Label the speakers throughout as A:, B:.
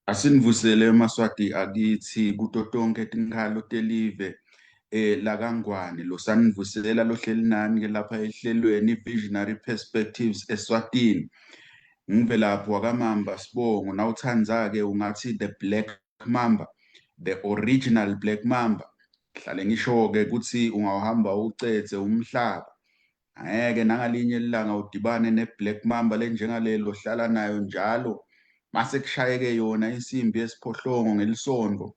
A: Asinivusele Maswati akithi kuto tonke tinkhalo telive la kaNgwane lo sanivusela lohleli nani ke lapha ehlelweni Visionary Perspectives eSwatini. Ngive lapho wakamamba Sibongo nawuthandza ke ungathi the Black Mamba, the original Black Mamba. Hlale ngisho ke kuthi ungahamba ucedze umhlaba angeke nangalinye ilanga udibane ne-Black Mamba lenjengalelo hlala nayo njalo mase kushayeke yona insimbi yesiphohlongo ngelisonto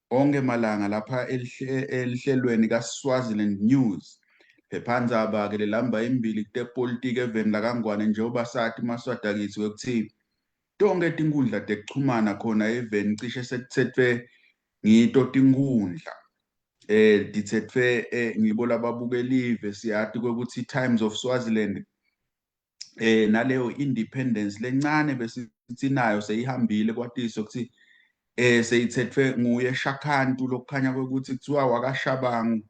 A: onke malanga lapha elihlelweni kaSwaziland News. Phephandzaba ke lelihamba imbili kutepolitiki eveni laKaNgwane njengoba sathi Maswati akithi ukuthi tonke tinkundla tekuchumana khona eveni cishe sekutsetfwe ngito tinkundla ditsetfwe ngibo lababuke live siyati ukuthi Times of Swaziland naleyo independence lencane besithi nayo seyihambile kwatise ukuthi seyithethwe nguye Shakhantu lokukhanya ukuthi kuthiwa wakashabangu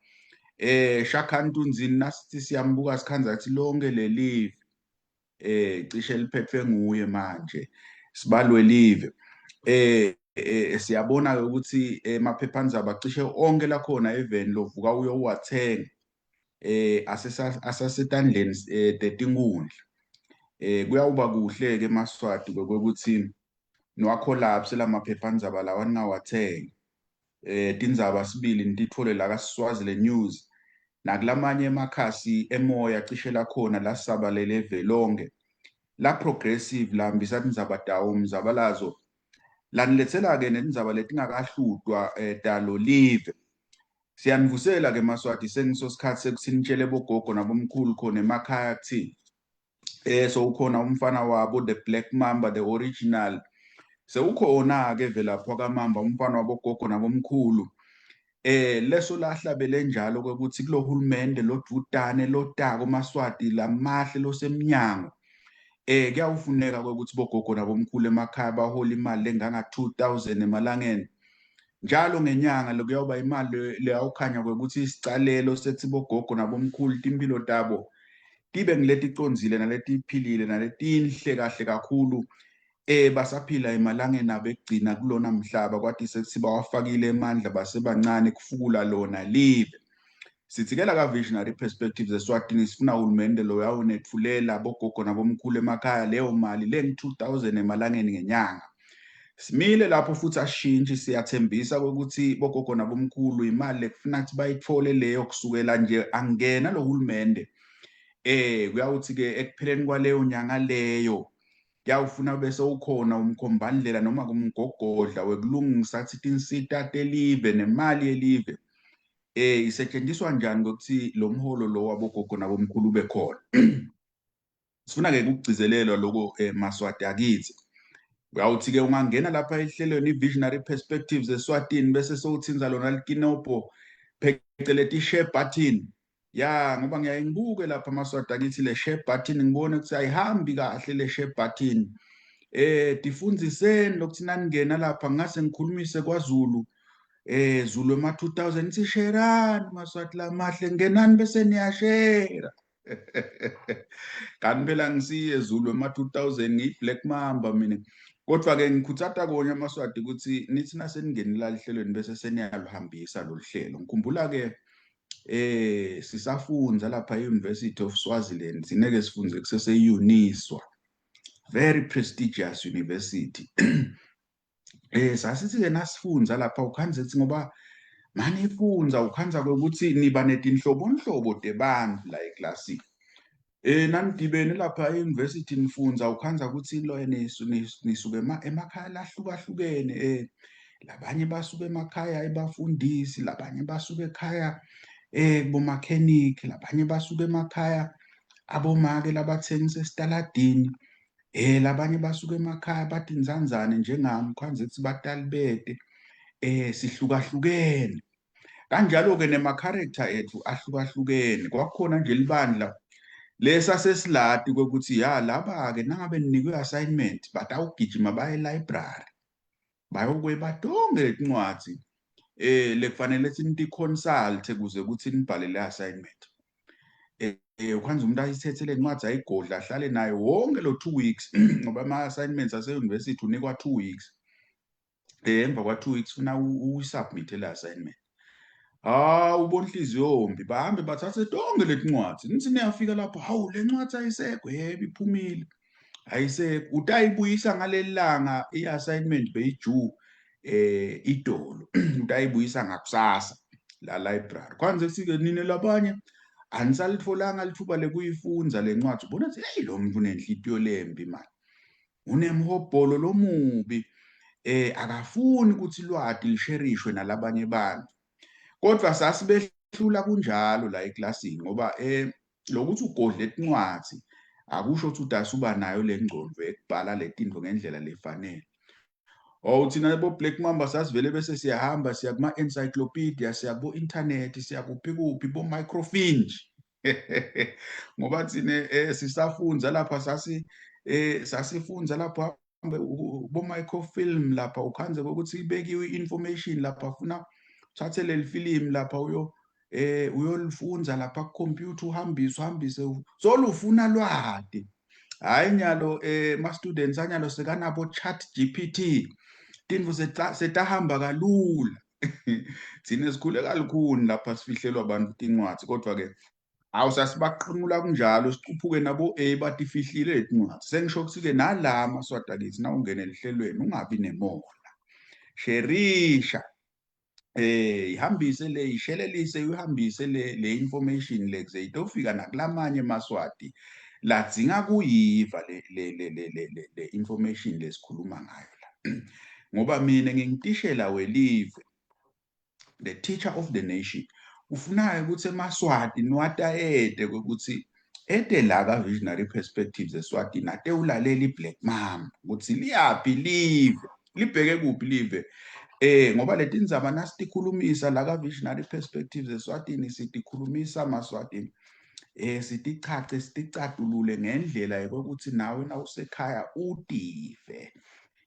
A: Shakhantu nzini nasithi siyambuka sikhanza ukuthi lonke lelive cishe liphethwe nguye manje sibalwe live siyabona ukuthi emaphephandaba cishe onke lakhona eveni lovuka uyowathenga asasetandleni tetinkundla. Kuyawuba kuhle ke Maswati kwekuthi niwacollapse lamaphephandzaba lawa ningawathengi. Tindzaba sibili nititfole la kaSwaziland News nakulamanye emakhasi emoya cishe lakhona lasabalele velonke la progressive lahambisa tindzaba tawo umzabalazo laniletsela ke netindzaba letingakahlutwa talo live. Siyanivusela ke Maswati sengiso sikhathi sekuthi nitshele bogogo nabomkhulu khona emakhaya kuthini so ukhona umfana wabo the Black Mamba the original sewukhona ke vela phwakamamba umfana wabogogo nabomkhulu leso lahlabele njalo ukuthi kulo hulumende lodvutane lotako Maswati lamahle losemnyango kuyawufuneka ukuthi bogogo nabomkhulu emakhaya bahola imali lenganga 2000 emalangeni njalo ngenyanga lokuyawuba imali leyawukhanya ukuthi isicalelo sethi bogogo nabomkhulu timpilo tabo tibe ngileticonzile naletiphilile naletinhle kahle kakhulu basaphila emalangeni abo ekugcina kulona mhlaba kwathi sethi bawafakile emandla basebancane kufukula lona live. Sithikela ka Visionary Perspectives eSwatini sifuna uhulumende lo yawunetfulela bogogo nabomkhulu emakhaya leyo mali lengi-2000 emalangeni ngenyanga. Simile lapho futhi ashintshe siyathembisa ukuthi bogogo nabomkhulu imali lekufuna ukuthi bayithole leyo kusukela nje angena lo hulumende kuyawuthi ke ekupheleni kwaleyo nyanga leyo kuyawufuna bese ukhona umkhombandlela noma kumgogodla wekulungisa ukuthi tinsita telive nemali yelive isetshenziswa njani ukuthi lo mholo lo wabogogo nabomkhulu ube khona. Sifuna ke ukugcizelelwa lokho Maswati akithi. Uyawuthi ke ungangena lapha ehlelweni Visionary Perspectives eSwatini bese sowuthinza lona likinopho pheceleti share button ya ngoba ngiyaye ngibuke lapha Maswati akithi le share button ngibone ukuthi ayihambi kahle le share button tifundziseni lokuthi naningena lapha ngase ngikhulumise kwaZulu Zulu ema 2000 nithi sherani Maswati lamahle ngenani bese niyashera kanti phela ngisiye Zulu ema 2000 ngiyi-Black Mamba mina kodwa ke ngikhuthata konye Maswati ukuthi nithi naseningenela lihlelweni bese seniyaluhambisa lolu hlelo. Ngikhumbula ke sisafunda lapha e-University of Swaziland sineke sifunze kusese-UNISWA, very prestigious university. Sasithi-ke nasifundza lapha ukhanza ethi ngoba manifunza ukhanza ukuthi niba netinhlobonhlobo tebantfu la eklasini. Nanidibene lapha e-university nifunza ukhanza ukuthi lo nisuke emakhaya lahlukahlukene labanye basuke emakhaya ebafundisi labanye basuke ekhaya bomakhenikhi labanye basuke emakhaya abomake labathengisa esitaladini labanye basuke emakhaya bathi nzanzane njengami kwanze ukuthi batalibete sihlukahlukene kanjalo-ke nema-character ethu ahlukahlukene. Kwakukhona nje libandla lesasesiladi kokuthi ya laba-ke nangabe ninikwe assignment batawugijima baye e-library bayokweba tonke letincwadzi lekufanele ukuthi niti-consult ukuze ukuthi nibhale le assignment. Ukhanza umuntu ayithethe le ncwadzi ayigodla ahlale nayo wonke lo 2 weeks ngoba ama-assignments ase-university unikwa 2 weeks emva kwa 2 weeks funa uyisubmit le assignment. Ubonhliziyo yombi bahambe bathathe tonke letincwadi nithi niyafika lapho hawu le ncwadi ayisekho yebo iphumile ayisekho utayibuyisa ngaleli langa i-assignment beyijuu idolo utayibuyisa ngakusasa la library kwanze kusike nine labanye anisalitfolanga lithuba lekuyifundza le ncwadi ubona ukuthi hey lo muntu unenhlitiyo lembi manje unemhobholo lomubi akafuni ukuthi lwati lisherishwe nalabanye bantu kodwa sasibehlula kunjalo la eklasini ngoba lokuthi ugodle etincwadi akusho ukuthi udasuba nayo le ngcondo ekubhala letinto ngendlela lefanele thina bo Black Mamba sasivele bese siyahamba siya kuma encyclopedia siya ku internet siya kuphi bo microfinge ngoba thina sisafunza lapha sasifunza lapha bo microfilm lapha ukhanze ukuthi ibekiwe information lapha ufuna uthathe leli film lapha uyolifunza lapha ku computer uhambise solufuna lwadi hayi nyalo ma students anyalo sekanabo chat GPT tinto setahamba kalula thina sikhule kalukhuni lapha sifihlelwa abantu tincwadi kodwa ke awusasibaqinula kunjalo sicuphuke nabo batifihlile letincwadi sengisho ukuthi-ke nala maswati akithi na ungene lihlelweni ungabi nemola sherisha ihambise ishelelise uyihambise le information le kuze itofika nakulamanye maswati ladzinga kuyiva le information lesikhuluma ngayo la ngoba mina ngingitishela welive the teacher of the nation ufunayo ukuthi emaswati niwatayede kokuthi ete la ka visionary perspectives eSwatini ate ulalela iBlack Mamba ukuthi liyaphi live libheke kuphi live ngoba leti ndzaba nasitikhulumisa la ka visionary perspectives eSwatini sitikhulumisa maswati sitichache siticatulule ngendlela yokuthi nawe na usekhaya utive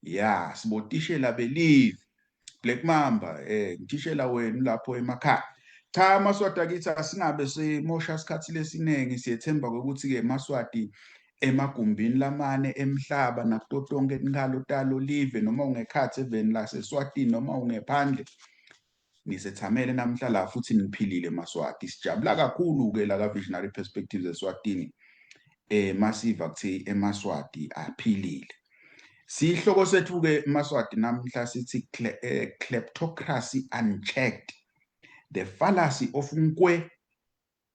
A: ya sibotishela believe Black Mamba ngitishela wena lapho emakhaya cha maswati akithi asingabe semosha isikhathi lesinengi siyethemba ukuthi ke maswati emagumbini lamane emhlaba nakutotonke ngalo talo live noma ungekhathi eveni la seSwatini noma ungephandle nisethamele namhlala futhi niphilile maswati sijabula kakhulu ke la ka visionary perspectives eSwatini masiva kuthi emaswati aphilile sihloko sethu ke maswati namhla sithi kleptocracy unchecked the fallacy of Nkwe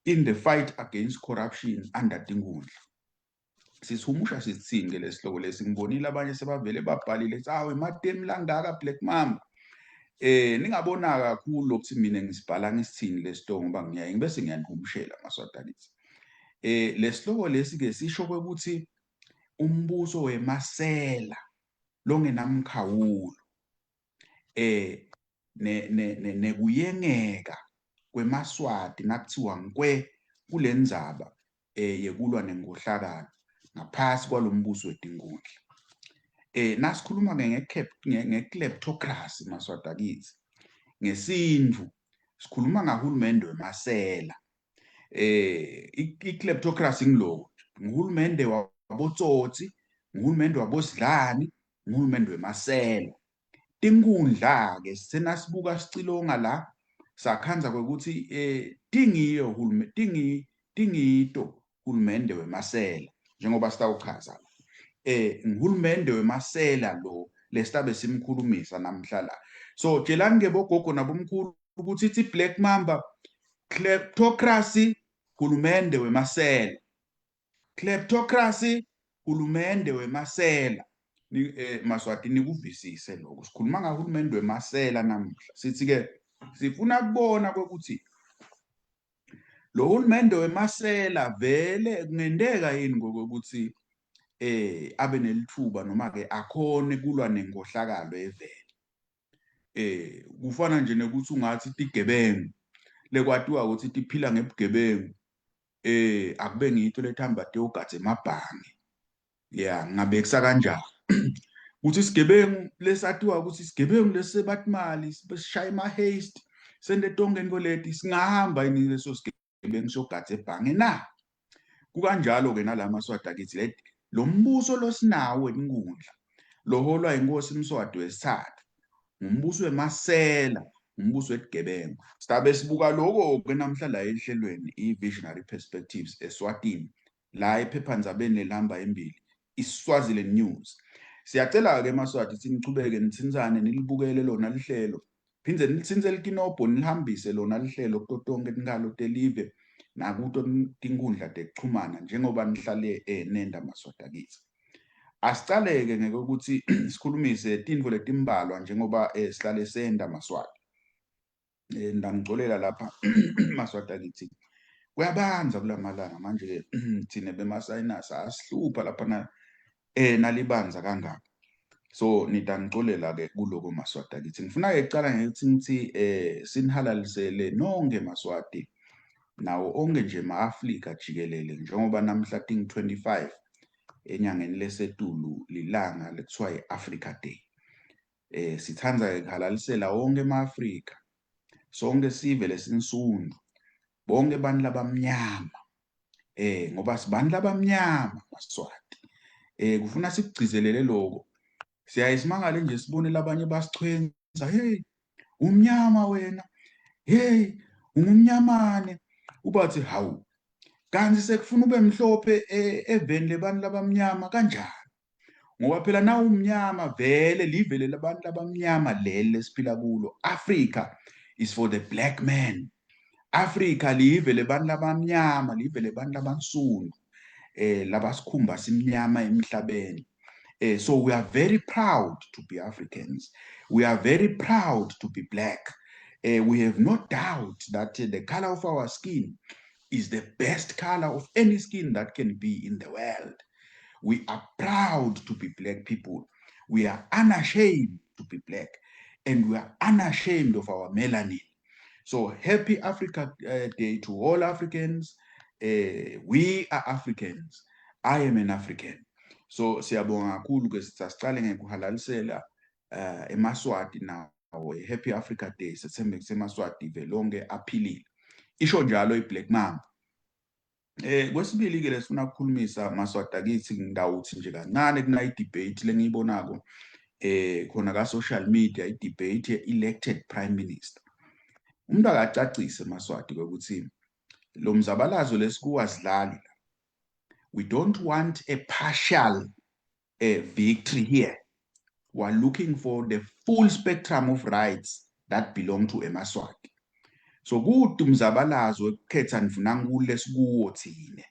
A: in the fight against corruption under Tinkundla sisihumusha sisithini ke lesihloko lesingibonile abanye sebavele babhalile hawe ematemi langaka Black Mamba ningabona kakhulu lokuthi mina ngisibhala ngisithini lesito ngoba ngiyaye ngibese ngiyanihumushela maswati akithi lesihloko lesi ke sisho ukuthi umbuso wemasela longenamkhawulo nekuyengeka kwemaswati nakuthiwa Nkwe kulendzaba yekulwa nengohlakalo ngaphasi kwalombuso weTinkundla nasikhuluma ngekleptocracy maswati akithi ngesindvu sikhuluma ngahulumende wemasela ikleptocracy ngilo nguhulumende wabotsotsi nguhulumende wabosidlani nguhulumende wemasela Tinkundla ke senasibuka sicilonga la sakhanza ukuthi tingito hulumende wemasela njengoba sitawuchaza nguhulumende wemasela lo lesitabe simkhulumisa namhla la so tshelani ke bogogo nabomkhulu ukuthi ithi Black Mamba kleptocracy hulumende wemasela kleptocracy hulumende wemasela maswati nikuvisise lokho sikhuluma ngahulumende wemasela namhla sithi ke sifuna kubona ukuthi lo hulumende wemasela vele kungendeka yini ngokuthi abe nelithuba noma ke akhone kulwa nengohlakalo evele kufana nje nokuthi ungathi tigebengu lekwatiwa ukuthi tiphila ngebugebengu akube ngito lethamba teyogadza emabhange ya ngabe kusakanjalo ukuthi isigebengu lesatiwa ukuthi isigebengu lesebatimali besishaya ama-haste sende tonke into leti singahamba yini leso sigebengu sogadza ebhange na kukanjalo-ke nala maswati akithi lo mbuso losinawo weNkundla loholwa inkosi Mswati wesithathu umbuso wemasela, umbuso wegebengu. Sidabe sibuka lokho-ke namhla la ehlelweni i-Visionary Perspectives eSwatini, la ephephandzabeni lelihamba embili, iSwaziland News. Siyacela-ke eMaswati sinichubeke nitsinzane nilibukele lona lihlelo, phindze nilitsinze likinobho nilihambise lona lihlelo kuto tonke tinkhalo telive nakuto tinkundla tekuchumana njengoba nihlale nenda Maswati akithi. Asicale-ke ngokuthi sikhulumise tintfo letimbalwa njengoba sihlale senda Maswati. Ngangixolela lapha Maswati akithi kuyabanza kulamalanga manje thina bemasayinasi asihlupha lapha nalibanza kangaka. So nitangixolela-ke kuloko Maswati akithi. Ngifuna-ke kucala ngithi sinihalalisele nonke Maswati nawo onke nje ma-Afrika jikelele njengoba namhla ting-25 enyangeni leSetulu lilanga lekuthiwa yi-Africa Day. Sithandza kuhalalisela wonke ema-Afrika, sonke sive lesinsundu, bonke bantu labamnyama, ngoba sibantu labamnyama Maswati. Kufuna sikugcizelele lokho. Siyayisimangale nje sibone labanye basichwenza, hey umnyama wena, hey ungumnyamane, ubathi hawu kanti sekufuna ube mhlophe eveni lebantu labamnyama kanjani? Ngoba phela na umnyama vele livele labantu labamnyama leli lesiphila kulo. Africa is for the black man. Africa live lebantu labamnyama, live lebantu labansundu, labasikhumba simnyama emhlabeni. So we are very proud to be Africans. We are very proud to be black. We have no doubt that the color of our skin is the best color of any skin that can be in the world. We are proud to be black people. We are unashamed to be black. And we are unashamed of our melanin. So happy Africa Day to all Africans. We are Africans. I am an African. So siyabonga kakhulu ke sicale ngekuhalalisela eMaswati nawo happy Africa Day. Sethembe kuseMaswati velonke aphilile. Isho njalo iBlack Mamba. Kwesibili ke lesifuna ukukhulumisa Maswati akithi ngawuthi nje kancane kuna i-debate lengiyibonako khona ka social media, i-debate ye-elected prime minister. Umuntu akacacise Maswati ukuthi lo mzabalazo lesikuwazilali, we don't want a partial victory here. We are looking for the full spectrum of rights that belong to eMaswati. So kude umzabalazo ekukhetha nifuna ngikule sikuwo thina.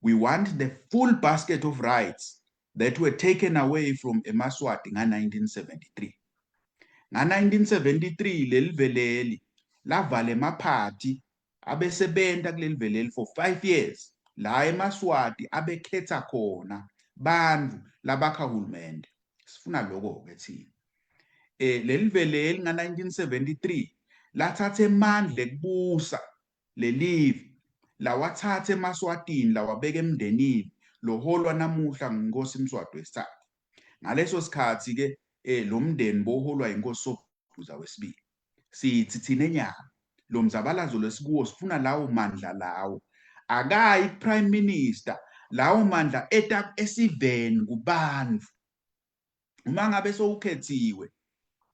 A: We want the full basket of rights that were taken away from eMaswati nga-1973. Nga-1973 leli veleli lavala emaphathi abesebenta kuleli veleli for 5 years. La eMaswati abekhetha khona bantu labakha hulumende. Sifuna lokho-ke thina. Leli veleli nga-1973 lathatha emandla ekubusa lelive, lawathatha eMaswatini lawabeka emndenini loholwa namuhla nguNkosi Mswati wesithathu. Ngaleso sikhathi ke lo mndeni boholwa inkosi Sobhuza wesibili. Sithi thina enyama lo mzabalazo lesikuwo sifuna lawo mandla lawo. Akayi prime minister, lawo mandla eta esiveni kubantu. Uma ngabe sowukhethiwe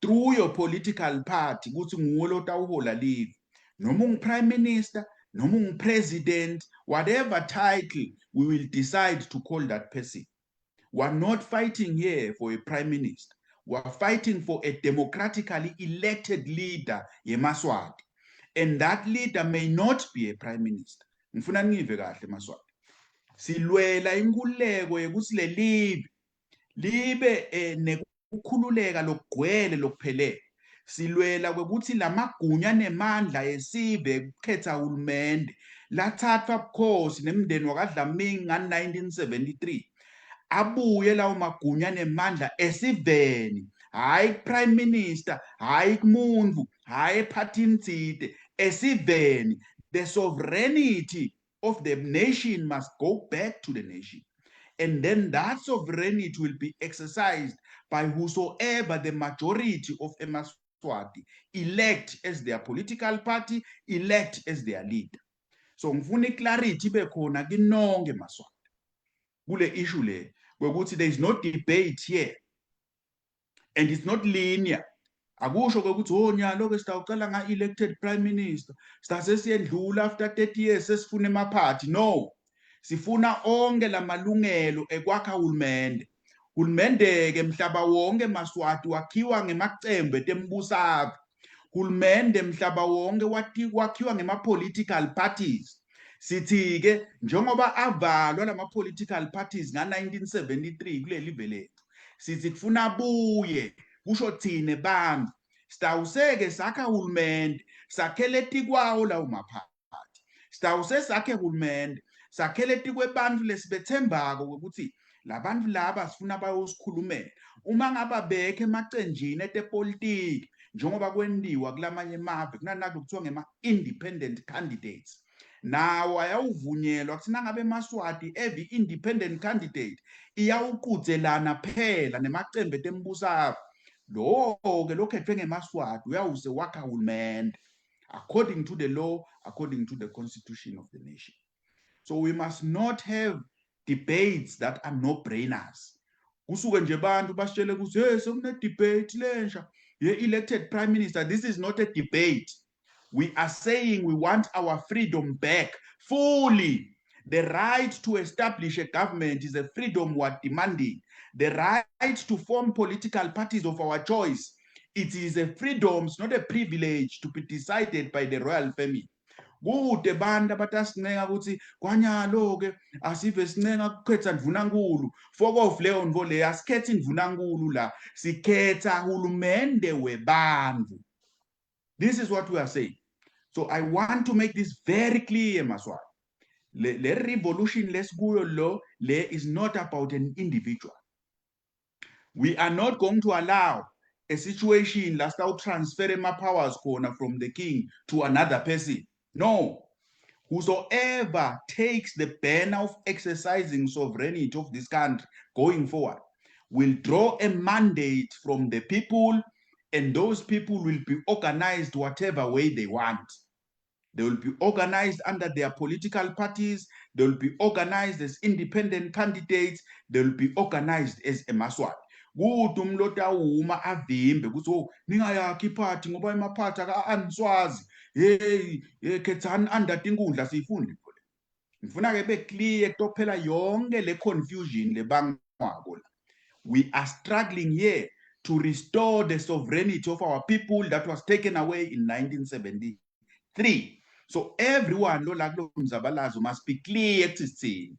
A: through your political party ukuthi nguwe lo tawuhola live, noma ungu-prime minister noma ungu-president, whatever title we will decide to call that person. We are not fighting here for a prime minister. We are fighting for a democratically elected leader yeMaswati. And that leader may not be a prime minister. Ngifuna ngive kahle Maswati. Silwela inkululeko yokuthi le libe ukukhululeka lokugcwele lokuphelele. Silwela ukuthi lamagunya nemandla esive ukukhetha uhulumende lathathwa bukhosi nemndeni wakwaDlamini nga-1973. Abuye lawo magunya nemandla esiveni, hayi prime minister, hayi kumuntu, hayi ephathini thide, esiveni. The sovereignty of the nation must go back to the nation. And then that sovereignty will be exercised by whosoever the majority of eMaswati elect as their political party, elect as their leader. So ngifuna clarity bekhona kinonke eMaswati kule issue le, kwekuthi there is no debate here and it's not linear. akusho ke ukuthi onyalo ke sitawucala nga-elected prime minister sitase siyendlula after 30 years sesifuna emaphathi. No, sifuna onke lamalungelo ekwakha hulumende ke mhlaba wonke maswati wakhiwa ngemacembe tembusave. Hulumende mhlaba wonke wakhiwa ngema-political parties. Sithi ke njengoba avalwa lama-political parties nga-1973 kuleli lethu, sithi kufuna buye kusho thine bantu sitawuseke sakha hulumende sakhele tikwawo lawo maphathi, sitawuse sakhe hulumende sakhele tikwe bantu lesibethembako ukuthi labantu laba sifuna bayosikhulumela uma ngaba bekhe emacenjini etepolitiki njengoba kwendiwa kulamanye emave kunanakho kuthiwa ngema-independent candidates. Nawo ayawuvunyelwa kuthi nangabe eMaswati every independent candidate iyawuqudzelana phela nemacembe tembusave. Lo-ke lokhethwe ngeMaswati uyawuse wakha hulumende according to the law, according to the constitution of the nation. So we must not have debates that are no-brainers. Kusuke nje bantu basitshele ukuthi hey sekune-debate lensha ye-elected prime minister. This is not a debate. We are saying we want our freedom back fully. The right to establish a government is a freedom we're demanding. The right to form political parties of our choice, it is a freedom, it's not a privilege to be decided by the royal family. Kude bantu abatasincenga ukuthi kwanyalo ke asive sincenga kukhetha Ndvunankulu. Fuck off leyo nvo leyo, asikhethi Ndvunankulu la, sikhetha hulumende webantu. This is what we are saying. So I want to make this very clear, Maswati. Le revolution lesikuyo lo le is not about an individual. We are not going to allow a situation last out transfer my powers corner from the king to another person. No. Whosoever takes the banner of exercising sovereignty of this country going forward will draw a mandate from the people, and those people will be organized whatever way they want. They will be organized under their political parties. They will be organized as independent candidates. They will be organized as a Maswati. Kuthi umuntu otawuma avimbe ukuthi oh ningayakhi iphathi ngoba emaphathi akaniswazi hey khethani under tinkundla siyifundi khona. Ngifuna ke be clear kutophela yonke le confusion lebangwako la. We are struggling here to restore the sovereignty of our people that was taken away in 1973. So everyone lo la kulo mzabalazo must be clear ukuthi sithini.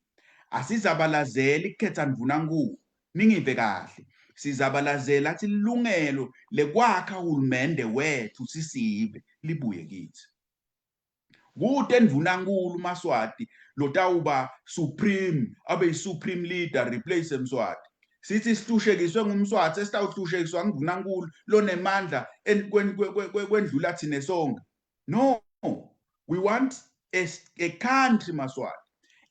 A: Asizabalazela ikukhetha Ndvunankulu. Ningive kahle. Sizabalazela athi ilungelo lekwakha hulumende wethu sisive libuye kithi. Kude Ndvunankulu Maswati lotawuba supreme, abe supreme leader replace Mswati. Sithi sihlushekiswe ngumswati esitawuhlushekiswa nguNdvunankulu lonemandla kwendlula thine sonke. No, we want a country Maswati,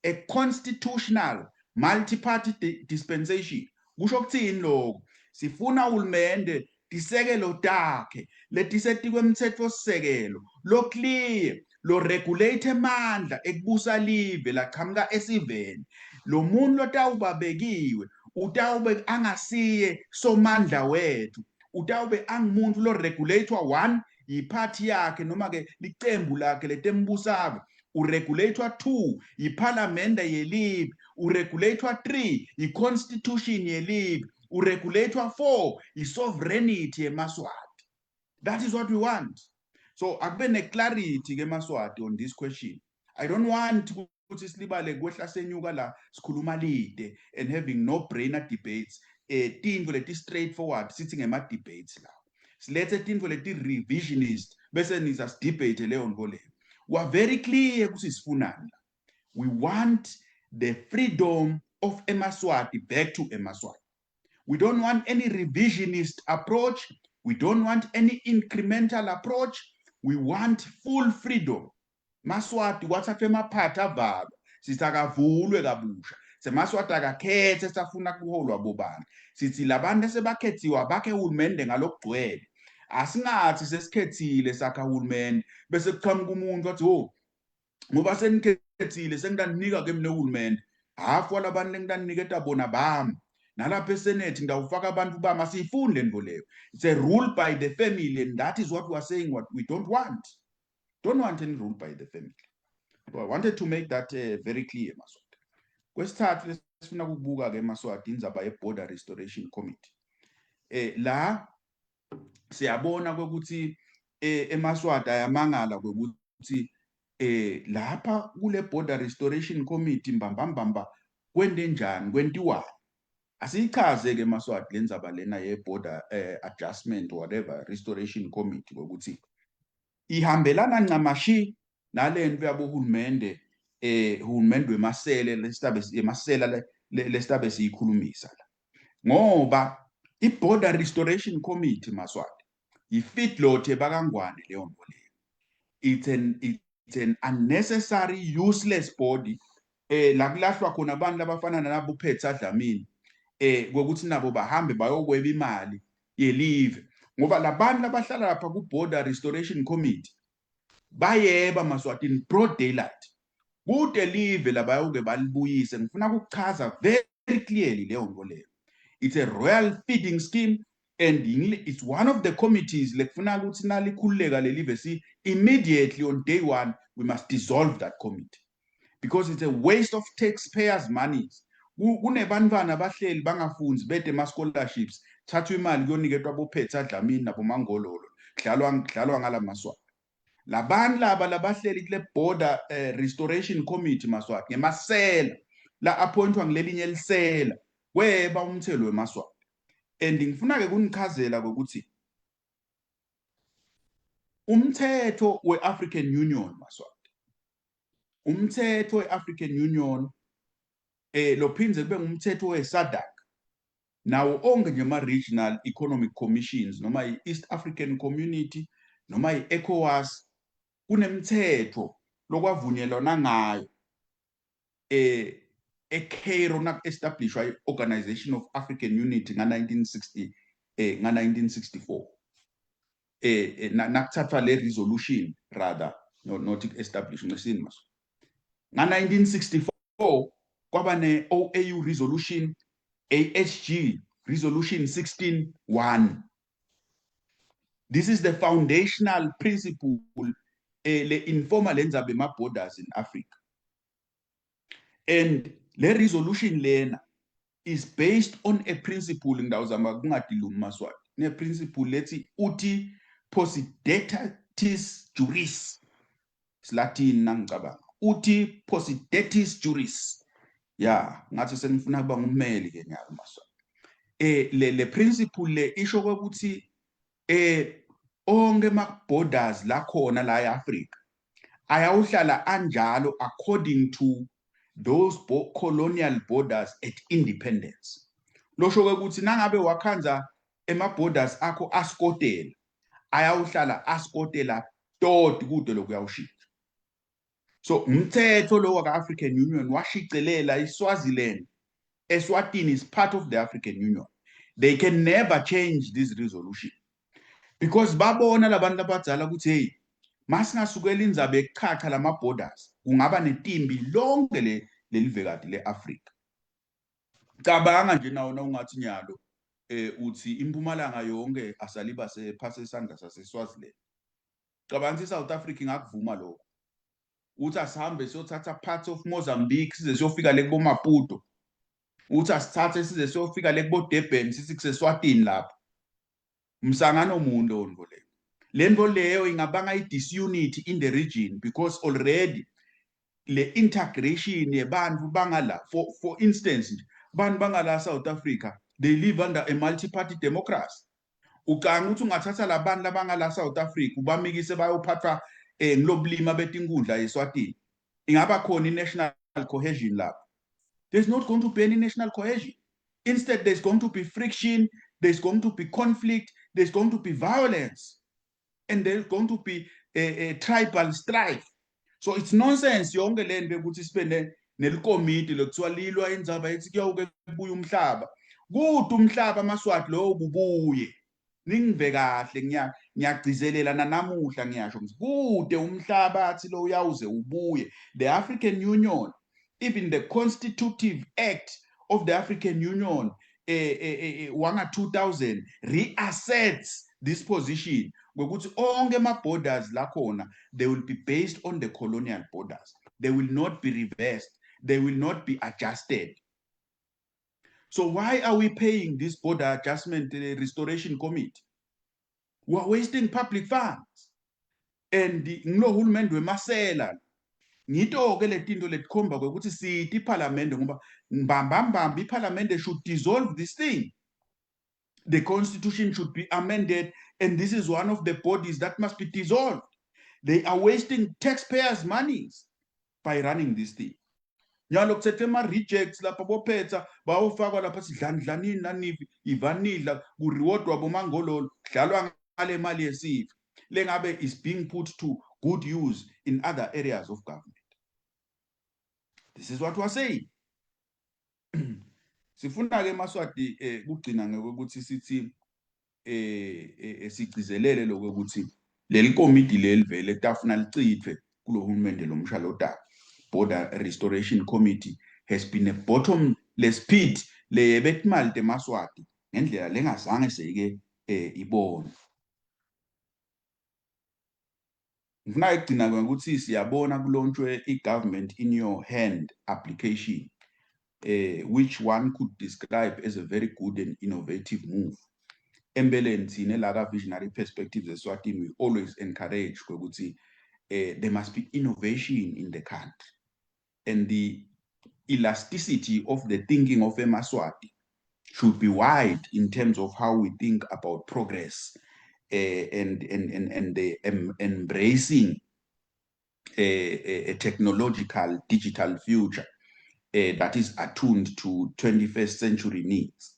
A: a constitutional multi-party dispensation. Kusho kuthini lokho? Sifuna uhulumende tisekelo takhe letisetikwe emthetho sisekelo lo clear lo regulate emandla ekubusa live laqhamuka esiveni. Lo muntu lotawubabekiwe utawube angasiye somandla wethu, utawube angumuntu lo regulator one yiphathi yakhe noma ke licembu lakhe letembusave, uregulator 2 yiparliament yelive, uregulator 3 yiconstitution yelive, uregulator 4 yisovereignty yeMaswati. That is what we want. So akube ne-clarity ke Maswati on this question. I don't want ukuthi silibale kwehla senyuka la sikhuluma lide and having no brainer debates. Tintfo leti straightforward sithi ngema debates la. Silethe tintfo leti revisionist bese niza debate leyo nto leyo. We are very clear ukuthi sifunani la. We want the freedom of eMaswati back to eMaswati. We don't want any revisionist approach. We don't want any incremental approach. We want full freedom. Maswati wathathe emaphathi avalwa sisakavulwe kabusha. Semaswati akakhethe safuna kuholwa bobani. Sithi labantu sebakhethiwe abakhe uhulumende ngalokugcwele. Asingathi sesikhethile sakha uhulumende bese kuqhamuka umuntu wathi oh ngoba senikhethile sengidanika ke mina uhulumende. Hafu walabantu engidaniketa bona bami. nalapha eSenate ngawufaka abantu bama siyifuni lento leyo. It's a rule by the family, and that is what we are saying what we don't want. Don't want any rule by the family. So I wanted to make that very clear, Maswati. Kwesithathu lesifuna ukubuka ke Maswati indzaba ye-Border Restoration Committee. La siyabona ukuthi eMaswati ayamangala ukuthi lapha kule Border Restoration Committee mbamba kwende njani kwentiwani. Asiyichaze ke Maswati lenzaba lena ye-Border Adjustment whatever Restoration Committee ukuthi ihambelana ncamashi nalento yabo uhulumende uhulumende wemasela lesitabe siyikhulumisa la ngoba i-Border Restoration Committee Maswati yi-feedlot bakangwane leyo nto leyo. It's an unnecessary useless body la kulahlwa khona abantu labafana nalabo uPhetha Dlamini kokuthi nabo bahambe bayokweba imali yelive ngoba labantu labahlala lapha ku-Border Restoration Committee bayeba Maswati in broad daylight kude live labayoke balibuyise. Ngifuna ukuchaza very clearly leyo nto leyo. It's a royal feeding scheme, and it's one of the committees lekufuna ukuthi nalikhululeka lelive si immediately on day one we must dissolve that committee because it's a waste of taxpayers' monies. Kunebantwana abahleli bangafunzi bede ma-scholarships thathwa imali kuyoniketwa boPhetha Dlamini nabomangololo kudlalwa ngala Maswati. Labantu laba labahleli kule Border Restoration Committee Maswati ngemasela la appointwa ngilelinye elisela kweba umthelo weMaswati. And ngifuna ke kunichazela ukuthi umthetho we-African Union Maswati, umthetho we-African Union lophinze kube ngumthetho we-SADC nawo onke nje ama-regional economic commissions noma i-East African Community noma i-ECOWAS kunemithetho lokwavunyelwana ngayo eCairo nak-establishwa i-Organization of African Unity nga-1964 nakuthathwa le resolution rather not established ngesini maso nga-1964 kwaba ne-OAU resolution AHG resolution 16-1. This is the foundational principle le-informal endzaba ema-borders in Africa. And le resolution lena is based on a principle ngidawuzama kungadilumi Maswati. Ne principle lethi uthi Possidetis juris. Latin nangicabanga. Uthi Possidetis juris. Yeah, ngathi senifuna kuba ngummeli ke nyalo Maswati. Le principle le isho ukuthi onke ama-borders la khona la eAfrica ayawuhlala anjalo according to those colonial borders at independence. Losho ukuthi nangabe wakhanza ema-borders akho askotela ayawuhlala askotela toti kude lokuyawushintsha. So umthetho lo waka-African Union washicelela iSwaziland. Eswatini is part of the African Union. They can never change this resolution because babona labantu abadzala ukuthi hey masingasukela indzaba ekhakha lama-borders kungaba netimbi lonke lelivekati le-Afrika. Cabanga nje nawo ungathi nyalo uthi impumalanga yonke asaliba sephase isandla saseSwaziland. Cabanga iSouth Africa ingakuvuma lokho. Uthi asihambe siyothatha parts of Mozambique size siyofika le kubo Maputo. Uthi asithathe size siyofika le kubo Durban sithi kuseSwatini lapho. Msangano mundo onvo leyo. Lento leyo ingabanga i-disunity in the region because already le integration yebantu bangala for instance bantu bangala South Africa they live under a multi-party democracy. Ucanga ukuthi ungathatha labantu labangala South Africa ubamikise bayophathwa ngilobulima betinkundla yeSwatini ingaba khona i-national cohesion lapho. There's not going to be any national cohesion. Instead there's going to be friction, there's going to be conflict, there's going to be violence, and there's going to be a tribal strife. So it's nonsense yonke lento ukuthi sibe nelikomiti lokuthiwa lilwa indzaba ethi kuyawuke kubuye umhlaba. Kude umhlaba Maswati lo kubuye. Ningive kahle ngiyagcizelela namuhla ngiyasho ngithi kude umhlaba athi lo uyawuze ubuye. The African Union, even the constitutive act of the African Union wanga 2000 reassets this position ngokuthi onke ama borders la khona they will be based on the colonial borders, they will not be reversed, they will not be adjusted. So why are we paying this border adjustment restoration committee? We are wasting public funds. And ngilo hulumende wemasela ngito-ke le tinto letikhomba kwekuthi sithi iparliamente ngoba mbambambamba iparliamente should dissolve this thing. The constitution should be amended, and this is one of the bodies that must be dissolved. They are wasting taxpayers' monies by running this thing. Nyalo kuthethe ama-rejects lapha bophetha bawofakwa lapha sidlandlanini nanivi ivanidla kurewardwa bomangololo kudlalwa ngale mali yesifa lengabe is being put to good use in other areas of government. This is what we're saying. Sifuna-ke Maswati kugcina ngokuthi sithi sigcizelele lokuthi leli committee leli vele tafuna licithwe kulo hulumende lomshalodaba. Border Restoration Committee has been a bottomless pit leyebetimali temaswati ngendlela lengazange seyike ibone. Ngifuna ukugcina ngokuthi siyabona kulonchwe i-government in your hand application, which one could describe as a very good and innovative move. Embeleni thina la Visionary Perspectives eSwatini, we always encourage ukuthi there must be innovation in the country, and the elasticity of the thinking of eMaswati should be wide in terms of how we think about progress and the embracing a technological digital future that is attuned to 21st century needs.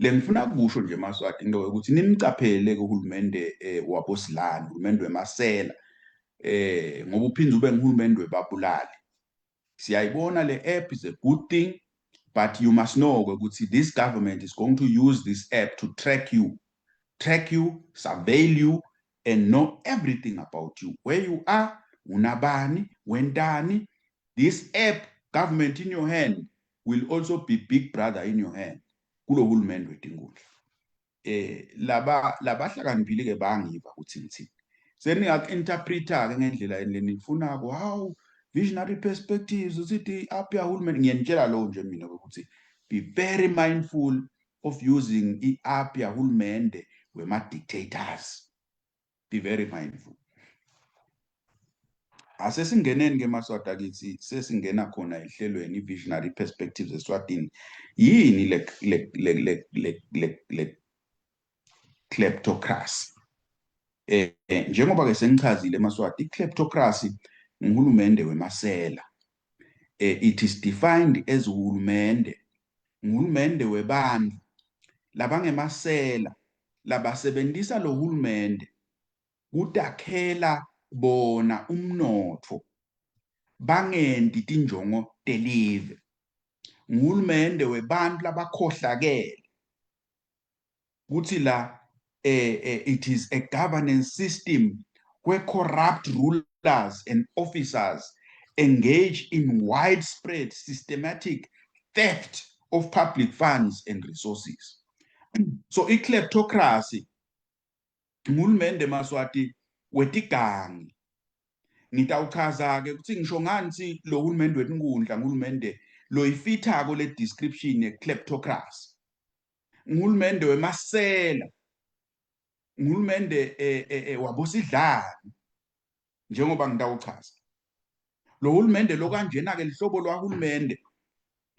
A: Lengifuna kusho nje Maswati into ukuthi nimcaphele kuhulumende wabosilani, uhulumende wemasela ngoba uphinda ube nguhulumende webabulali. Siyayibona le app is a good thing, but you must know ukuthi this government is going to use this app to track you, surveil you, and know everything about you, where you are, unabani, wendani. This app, government in your hand, will also be big brother in your hand. Kulo hulumende wetinguli. Laba hlakaniphile ke bangiva ukuthi ngithini. Seningaku-interpreta ke ngendlela lenifunako, how Visionary Perspectives usithi app ya hulumende. Ngiyanitshela lo nje mina ukuthi be very mindful of using i-app ya hulumende wema-dictators. Be very mindful. Asesingeneni ke Maswati akithi sesingena khona ehlelweni i-Visionary Perspectives eSwatini. Yini le kleptocracy? Njengoba ke sengichazile Maswati, i-kleptocracy nguhulumende wemasela. It is defined as nguhulumende webantu labangemasela labasebenzisa lo hulumende kutakhela bona umnotho bangenti tinjongo telive. Nguhulumende webantu labakhohlakele kuthi la it is a governance system where corrupt rulers and officers engage in widespread systematic theft of public funds and resources. So i-kleptocracy nguhulumende Maswati wetigangi. Ngitawuchaza ke ukuthi ngisho ngani lo hulumende wetingundla nguhulumende lo ifithako le description ye kleptocracy. Nguhulumende wemasela, nguhulumende wabosidlani njengoba ngitawuchaza. Lo hulumende lo kanjena ke lihlobo lwahulumende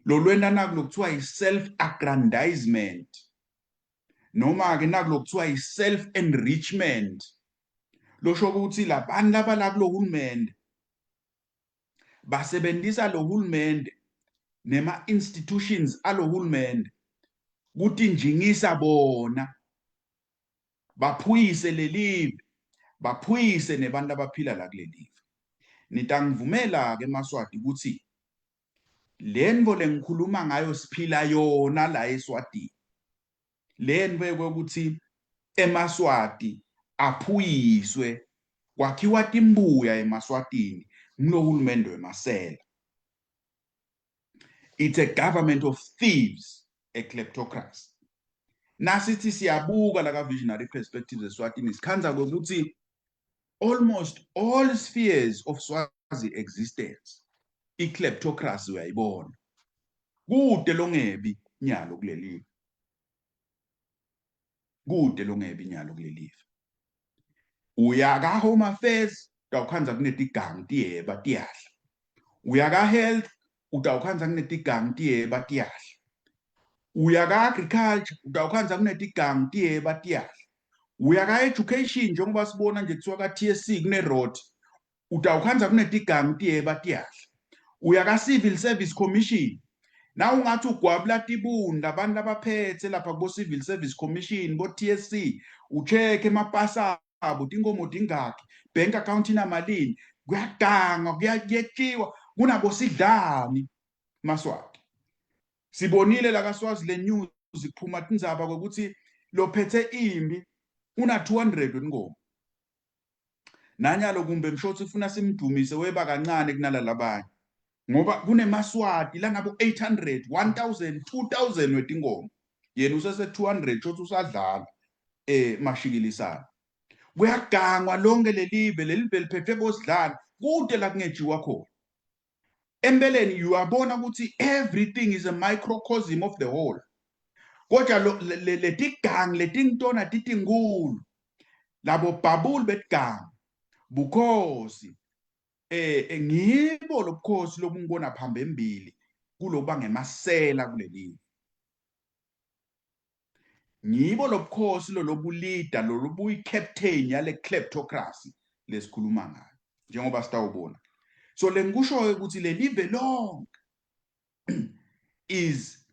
A: lo lwenta naku lokuthiwa i-self-aggrandizement noma ke naku lokuthiwa i-self-enrichment. Losho ukuthi labantu labala kulo hulumende basebenzisa lo hulumende nema institutions alo hulumende kuthi njingisa bona baphuyise lelive, baphuyise nebantu abaphila la kulelive. Nitangivumela ke Maswati ukuthi lenvo lengikhuluma ngayo siphila yona la eSwatini. Lenvo ukuthi eMaswati aphuyiswe kwakhiwa timbuya eMaswatini ngulo hulumende wemasela. It's a government of thieves. kleptocracy. Nasithi siyabuka la ka visionary perspectives eSwatini sikhanza ukuthi almost all spheres of Swazi existence kleptocracy uyayibona kude longebi nyalo kuleli kude longebi nyalo kuleli uya ka home affairs utawukhanza kunetigangi tiyeba tiyahla uya ka health utawukhanza kunetigangi tiyeba tiyahla uya ka agriculture utawukhanza kunetigangi tiyeba tiyahla uya ka education njengoba sibona nje kuthiwa ka TSC kune road utawukhanza kunetigangi tiyeba tiyahla uya ka civil service commission na ungathi ugwabula tibunda abantu abaphethe lapha kubo civil service commission bo TSC ucheck emapasa abo tinkomo dingaki bank account inamalini kuyaganga kuyatyiwa kunabo sidlani Maswati sibonile la kaSwazi le news iphuma tindzaba ukuthi lophethe imbi una 200 wenkomo nanyalo kumbe mshotsi ufuna simdumise weba kancane kunala labanye ngoba kunemaswati la ngabo 800 1000 2000 wetinkomo yena usese 200 shothi usadlala mashikilisana kuyagangwa lonke lelive liphethwe bosidlana kude la kungejiwa khona empeleni uyabona ukuthi everything is a microcosm of the whole kodwa letigangi letingtona titingulu labo babuli betigangi bukhosi ngibo lobukhosi lobungibona phamba embili kulokuba ngemasela kuleli ngibo lobukhosi lobulida lobuyicaptain yale kleptocracy lesikhuluma ngayo njengoba sitawubona so lengikusho ukuthi le live lonke is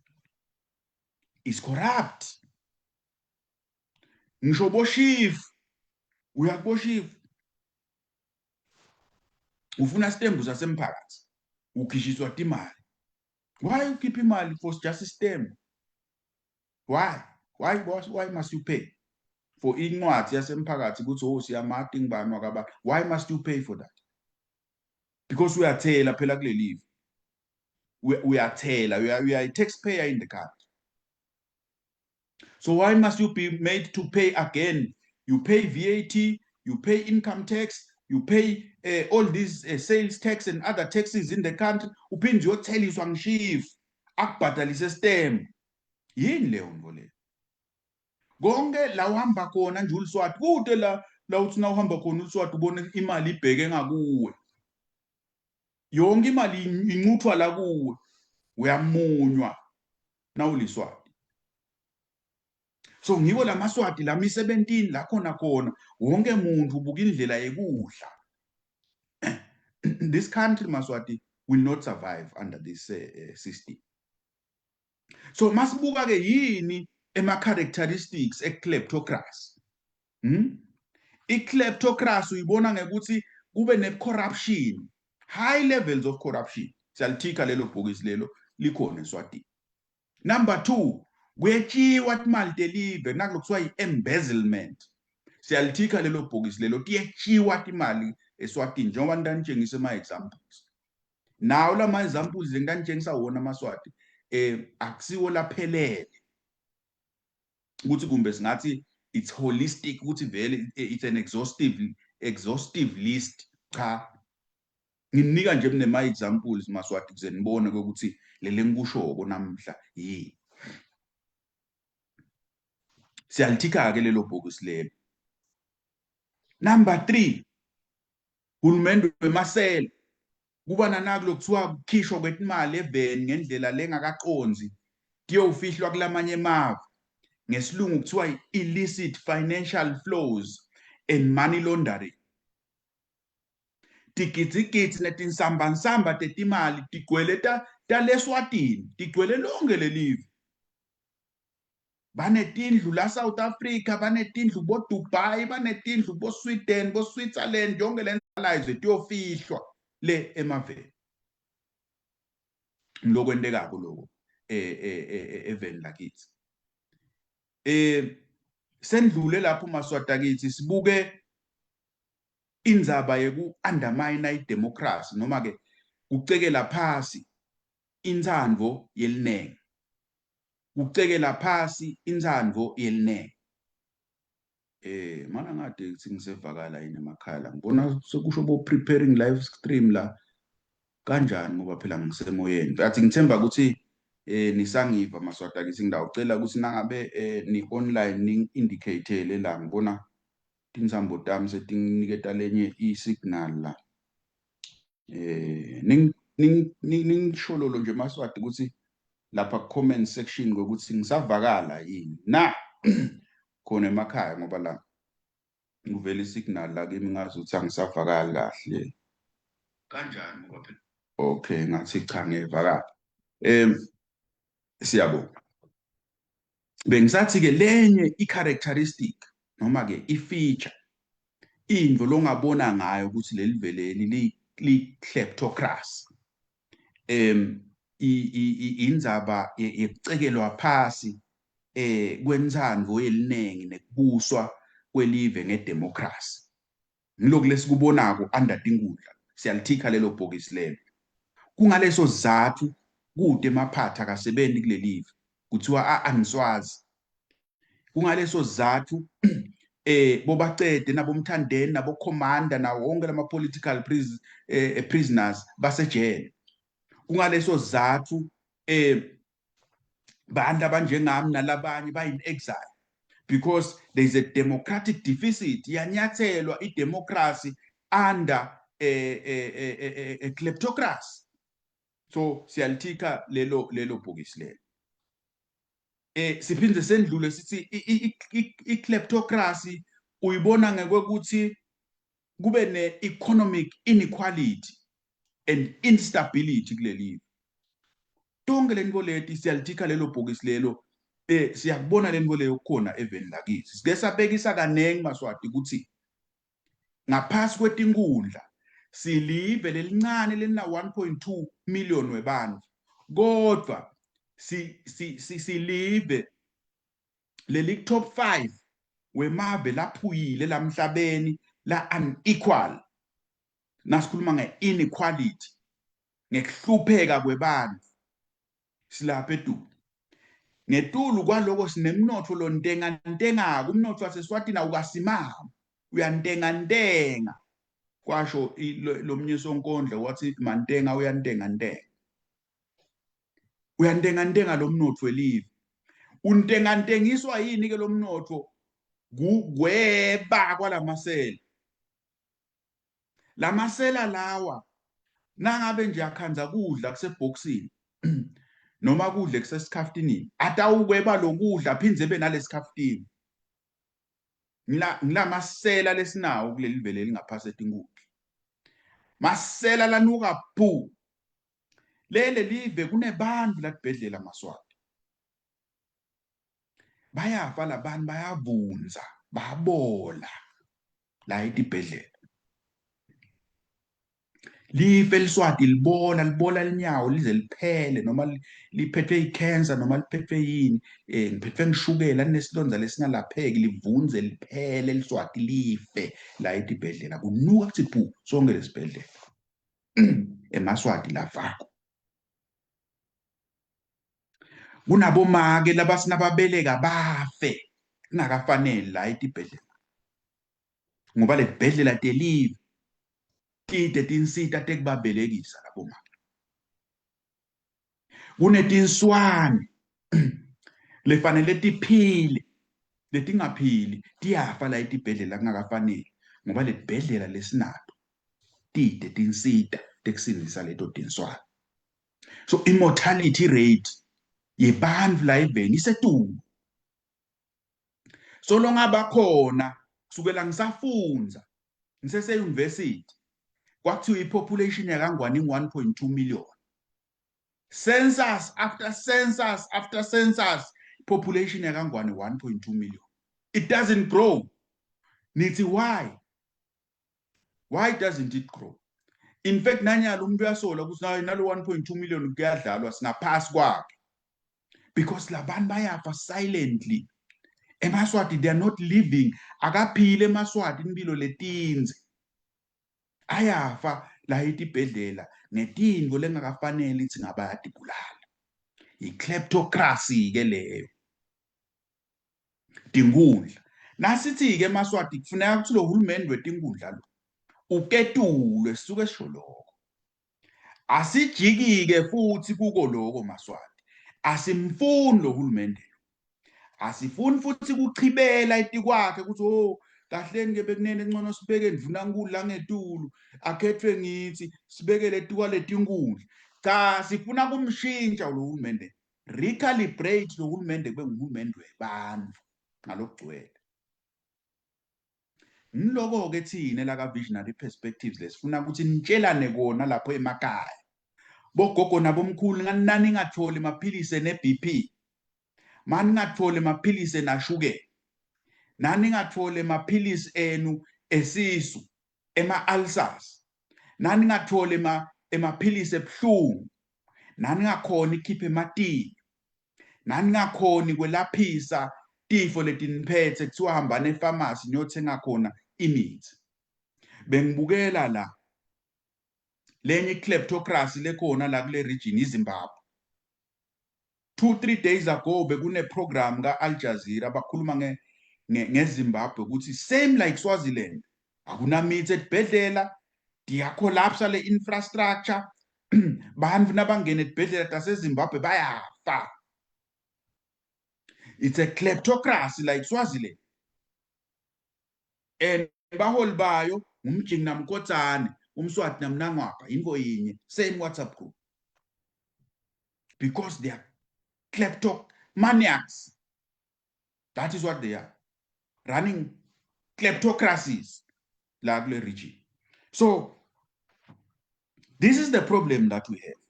A: corrupt ngisho boshifu uyakuboshifu ufuna stembu sasemphakathi ukhishiswa timali why ukhipha imali for just a stamp why must you pay for incwadi yasemphakathi ukuthi siyamati ngibani wakabani why must you pay for that because uyathela phela kule live uyathela you are a taxpayer in the country so why must you be made to pay again you pay VAT you pay income tax you pay all these sales tax and other taxes in the country uphinde uyotheliswa ngishifu akubhadalise stamp yini leyo nto le konke la uhamba khona nje uLiswati kude la uthi na uhamba khona uLiswati ubone imali ibheke ngakuwe yonke imali incuthwa la kuwe uyamunywa na uLiswati so ngibo lamaswati la mi17 la khona wonke umuntu ubuka indlela yekudla this country Maswati will not survive under this system so masibuka ke yini characteristics kleptocracy kleptocracy uyibona ngekuthi kube ne-corruption high levels of corruption siyalithika lelo bhokisi lelo likhona eSwatini number 2 kuyetshiwa imali telive nakulokuthiwa i-embezzlement siyalithika lelo bhokisi lelo tiyetshiwa imali eSwatini njengoba ndanitshengisa ama-examples nawo lama examples ngidanitshengisa wona amaswati akusiwo laphelele ukuthi kumbe singathi it's holistic ukuthi vele it's an exhaustive list cha nginika nje nema examples Maswati kuze nibone ukuthi lele ngikushoko namhla yini siyalithika ke lelo bhokisi lelo number 3 hulumende wemasela kuba nanaki lokuthiwa kukhishwa kwetimali eveni ngendlela lengakaqonzi kuyofihlwa kulamanye emava ngesilungu kuthiwa illicit financial flows and money laundering tigitsigitsi netinsambansamba tetimali tigcwele taleswatini tigcwele lonke lelive banetindlu la South Africa banetindlu bo Dubai banetindlu bo Sweden bo Switzerland yonke lendlalayize tiyofihlwa le emaveni lokwendekako lokho eveni lakithi sendlule lapho Maswati akithi sibuke indzaba yeku-undermine idemocracy noma ke kucekela phasi intsandvo yelinenge ukucekela phasi inzandvo yelinene. Mana ngade ukuthi ngisevakala yini emakhaya la ngibona sekusho bo preparing live stream la kanjani ngoba phela ngisemoyeni bathi ngithemba ukuthi nisangiva maswati akithi ngidawucela ukuthi nangabe ni online ning indicate la ngibona tinsambo tami setinginiketa lenye i-signal la ningishololo nje maswati ukuthi lapha comment section ngokuthi ngisavakala yini na khona emakhaya ngoba la ngivela isignal la kimi ngazi ukuthi angisavakali kahle kanjani ngoba phela okay ngathi cha ngevakala siyabonga bengisathi ke lenye i-characteristic noma ke i-feature indvo longabona ngayo ukuthi leli veleli li-kleptocracy indzaba yekucekelwa phasi kwenzandvo yelinengi nekubuswa kwelive ngedemocracy ngilokhu lesikubonako under tinkundla siyalithika lelo bhokisi lelo kungaleso sizathu kude emaphatha akasebenzi kulelive kuthiwa aniswazi kungaleso sizathu bobacede nabomthandeni nabokhomanda nawo wonke lama political prisoners basejele kungaleso sizathu bantu abanjengami nalabanye bayin exile because there is a democratic deficit yanyathelwa idemocracy under a kleptocracy so siyalithika lelo bhokisi lelo siphinde sendlule sithi i-kleptocracy uyibona ngekwekuthi kube ne-economic inequality and instability kuleli tonke lento leti siyalithika lelo bhokisi lelo siyakubona lento leyo khona eveni lakithi sike sabekisa kanengi maswati ukuthi ngaphasi kwetinkundla silive lelincane lena 1.2 million webantu kodwa silive leli top 5 wemave laphuyile lamhlabeni la unequal nasikhuluma nge-inequality ngekuhlupheka kwebantu silapha eTulu ngetulu kwaloko sinemnotho lontengantengako umnotho waseSwatini awukasimama uyantengantenga kwasho lo mnyesonkondlo wathi mantenga uyantengantenga lo mnotho welive untengantengiswa yini ke lo mnotho kugweba kwalamasela lamasela lawa nangabe nje akhanza kudla kusebhoksini noma kudle kusesikhaftini atawukweba lokudla aphindze ebe nalesikhafini ngilamasela lesinawo kuleli vele lingaphasi etinkundla masela lanuka phu lele live kunebantu latibhedlela maswati bayafa labantu bayavunza babola la etibhedlela life eliswati libola linyawo lize liphele noma liphethwe icancer noma liphethwe yini ngiphethwe ngishukela linesilonda lesingalapheki livunze liphele eliswati life la etibhedlela kunuka kuthi phu sonke lesibhedlela emaswati lavako kunabomake labasinababeleka bafe kungakafanele la etibhedlela ngoba letibhedlela telive tite tinsita tekubabelekisa labomake kunetinswane lefanele tiphile letingaphili tiyafa la etibhedlela kungakafanele ngoba letibhedlela lesinato tite tinsita tekusindisa leto tinswane so immortality rate yebantu la eveni isetulu so longaba khona kusukela ngisafunza ngisese-university kwakuthiwa ipopulation yakangwane 1.2 million census after census after census population yakangwane 1.2 million it doesn't grow nithi why doesn't it grow in fact nanyalo umuntu uyasola ukuthi nalo 1.2 million kuyadlalwa singaphasi kwakhe because labantu bayafa silently emaswati they are not living akaphile emaswati impilo letinze ayafa la etibhedlela ngetinto lengakafanele ithi ngabayadibulala i-kleptocracy ke leyo tinkundla nasithi ke eMaswati kufuneka ukuthi lo hulumeni wetinkundla lo uketulwe sisuke sisho lokho asijiki-ke futhi kuko lokho Maswati asimfuni lo hulumende asifuni futhi kuchibela etikwakhe ukuthi oh kahleni ke bekunene engcono sibeke ndvunankulu ngetulu akhethwe ngithi sibeke letikwa letinkundla cha sifuna kumshintsha lo hulumende recalibrate lo hulumende kube nguhulumende webantu ngalokugcwele ngiloko ke thina la ka Visionary Perspectives lesifuna ukuthi nitshelane kona lapho emakhaya bogogo nabomkhulu nani ngatholi maphilisi ne-BP mani ngatholi maphilisi nashukela nani ngathole maphilisi enu esisu ema-ulcers nani ngathole emaphilisi ebuhlungu nani ngakhona ikhiphe ematinyo nani ngakhona kwelaphisa tifo letiniphethe kuthiwa hambane efamasi niyothenga khona imithi bengibukela la lenye kleptocracy lekhona la kule region iZimbabwe 2-3 days ago bekune program ka Al Jazeera bakhuluma ngeZimbabwe ukuthi same like Swaziland akunamithi edibhedlela diyacollapse le infrastructure bantu nabangena edibhedlela taseZimbabwe bayafa it's a kleptocracy like Swaziland and baholi bayo umjingi namkotsane umswati namnangwapha into yinye same WhatsApp group because they are kleptomaniacs that is what they are running kleptocracies la kule region so this is the problem that we have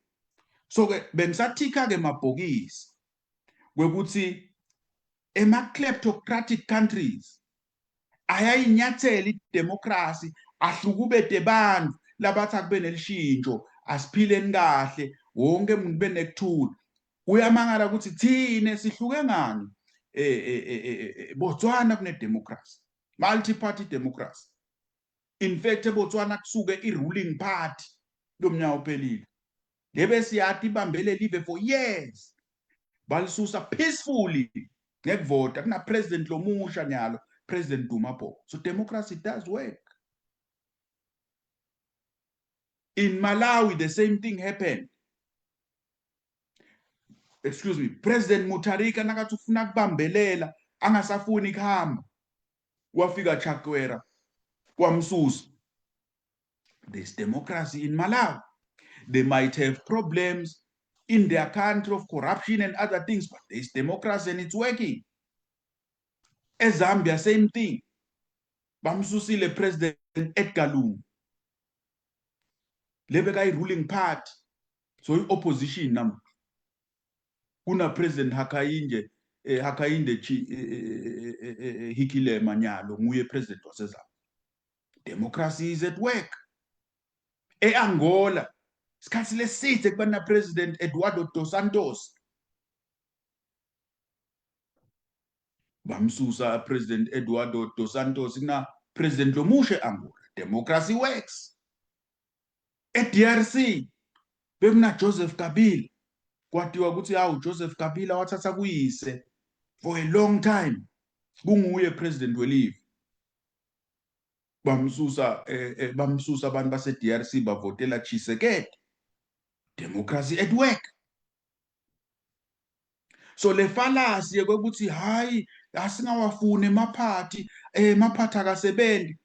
A: so bengisathika ke mabhokisi kwekuthi ema-kleptocratic countries ayayinyathela idemocracy ahlukubete bantu labathi akube nelishintsho asiphileni kahle wonke umuntu benekuthula uyamangala ukuthi thine sihluke ngani Botswana kune democracy multi-party democracy in fact eBotswana kusuke i-ruling party lomnyaka ophelile lebe siyathi ibambele live for years balisusa peacefully ngekuvota kuna president lomusha nyalo President Duma Boko. So democracy does work. In Malawi, the same thing happened. Excuse me, President Mutharika nakatufuna kubambelela angasafuni kuhamba. Wafika Chakwera, wamsusa. There's democracy in Malawi. They might have problems in their country of corruption and other things, but there's democracy and it's working. eZambia same thing bamsusile President Edgar Lungu lebeka i-ruling party so i-opposition nam kuna President Hakainde Hichilema Nyalo nguye president waseZambia democracy is at work e-Angola isikhathi lesithe kubana President Eduardo dos Santos bamsusa President Eduardo dos Santos na President lomusha Angola democracy works e-DRC bekuna Joseph Kabila kwathiwa ukuthi hawu Joseph Kabila wathatha kuyise for a long time kunguye president welive bamsusa abantu base-DRC bavotela Tshisekedi democracy at work so le fallacy kwekuthi hayi asingawafune emaphathi akasebenzi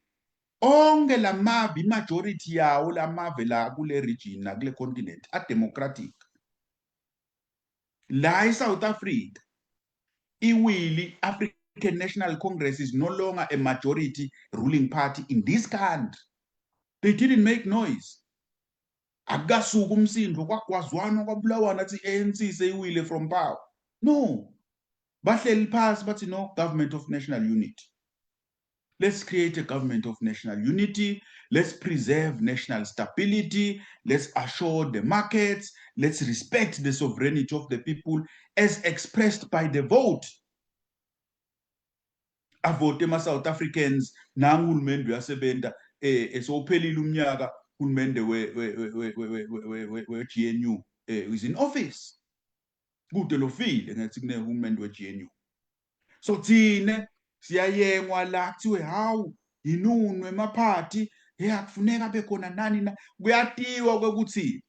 A: onke lamavi majority yawo lamave la kule region na kule continent a democratic la eSouth Africa iwili African National Congress is no longer a majority ruling party in this country. They didn't make noise. Akasuka umsindo kwakwazwana kwabulawana athi ANC seyiwile from power. No. Bahleli phansi bathi no government of national unity. Let's create a government of national unity. Let's preserve national stability. Let's assure the markets. Let's respect the sovereignty of the people as expressed by the vote. Avote ma-South Africans nangulumende uyasebenta esophelile umnyaka ulumende we-GNU is in office. kude lofile ngathi kunehulumeni we-GNU. So thine siyayengwa la kuthiwe hawu yinunu emaphathi akufuneka bekhona nani na kuyatiwa ukuthi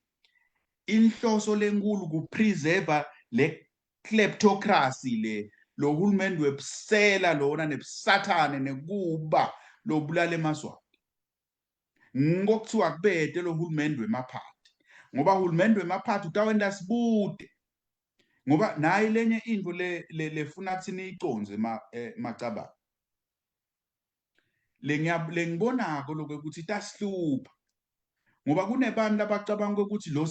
A: inhloso lenkulu kupreserve le kleptocracy lo hulumeni webusela lona nebusathane nekuba lobulala emaswati ngokuthiwa kubede lo hulumeni wemaphathi ngoba hulumeni wemaphathi utawenda sibude ngoba nayi lenye into lefuna thina iconze macabanga lengibonako lokho ukuthi tasihlupa ngoba kunebantu abacabanga ukuthi lo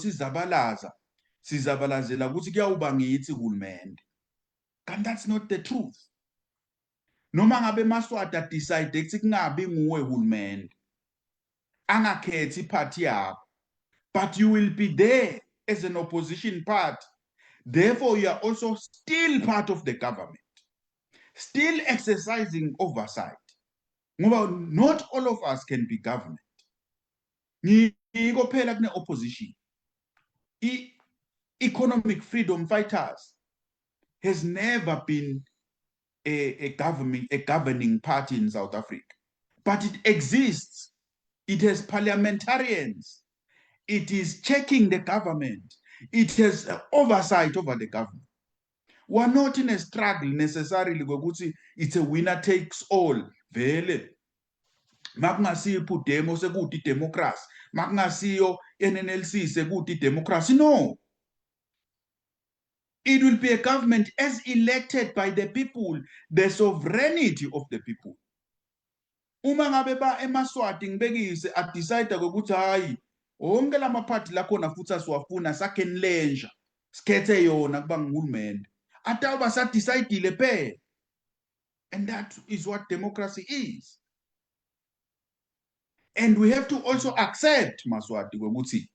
A: sizabalazela ukuthi kuyawuba ngithi hulumende kanti that's not the truth noma ngabe emaswati decide ukuthi kungabi nguwe hulumende angakhethi iphathi yakho but you will be there as an opposition party. Therefore, you are also still part of the government, still exercising oversight. Not all of us can be government. Ngiko phela kune opposition. Economic freedom fighters has never been a governing party in South Africa, but it exists. It has parliamentarians. It is checking the government. It has oversight over the government. We're not in a struggle necessarily because it's a winner takes all. Vele. Makungasiyo demo sekuthi democracy. Makungasiyo NNLC sekuthi democracy. No. It will be a government as elected by the people, the sovereignty of the people. Uma ngabe ba emaswati ngibekise decide ukuthi hayi onke lamaphathi lakhona futhi asiwafuna sakhe nilenja sikhethe yona kuba nguhulumende atawuba sadecide phela and that is what democracy is. And we have to also accept Maswati ukuthi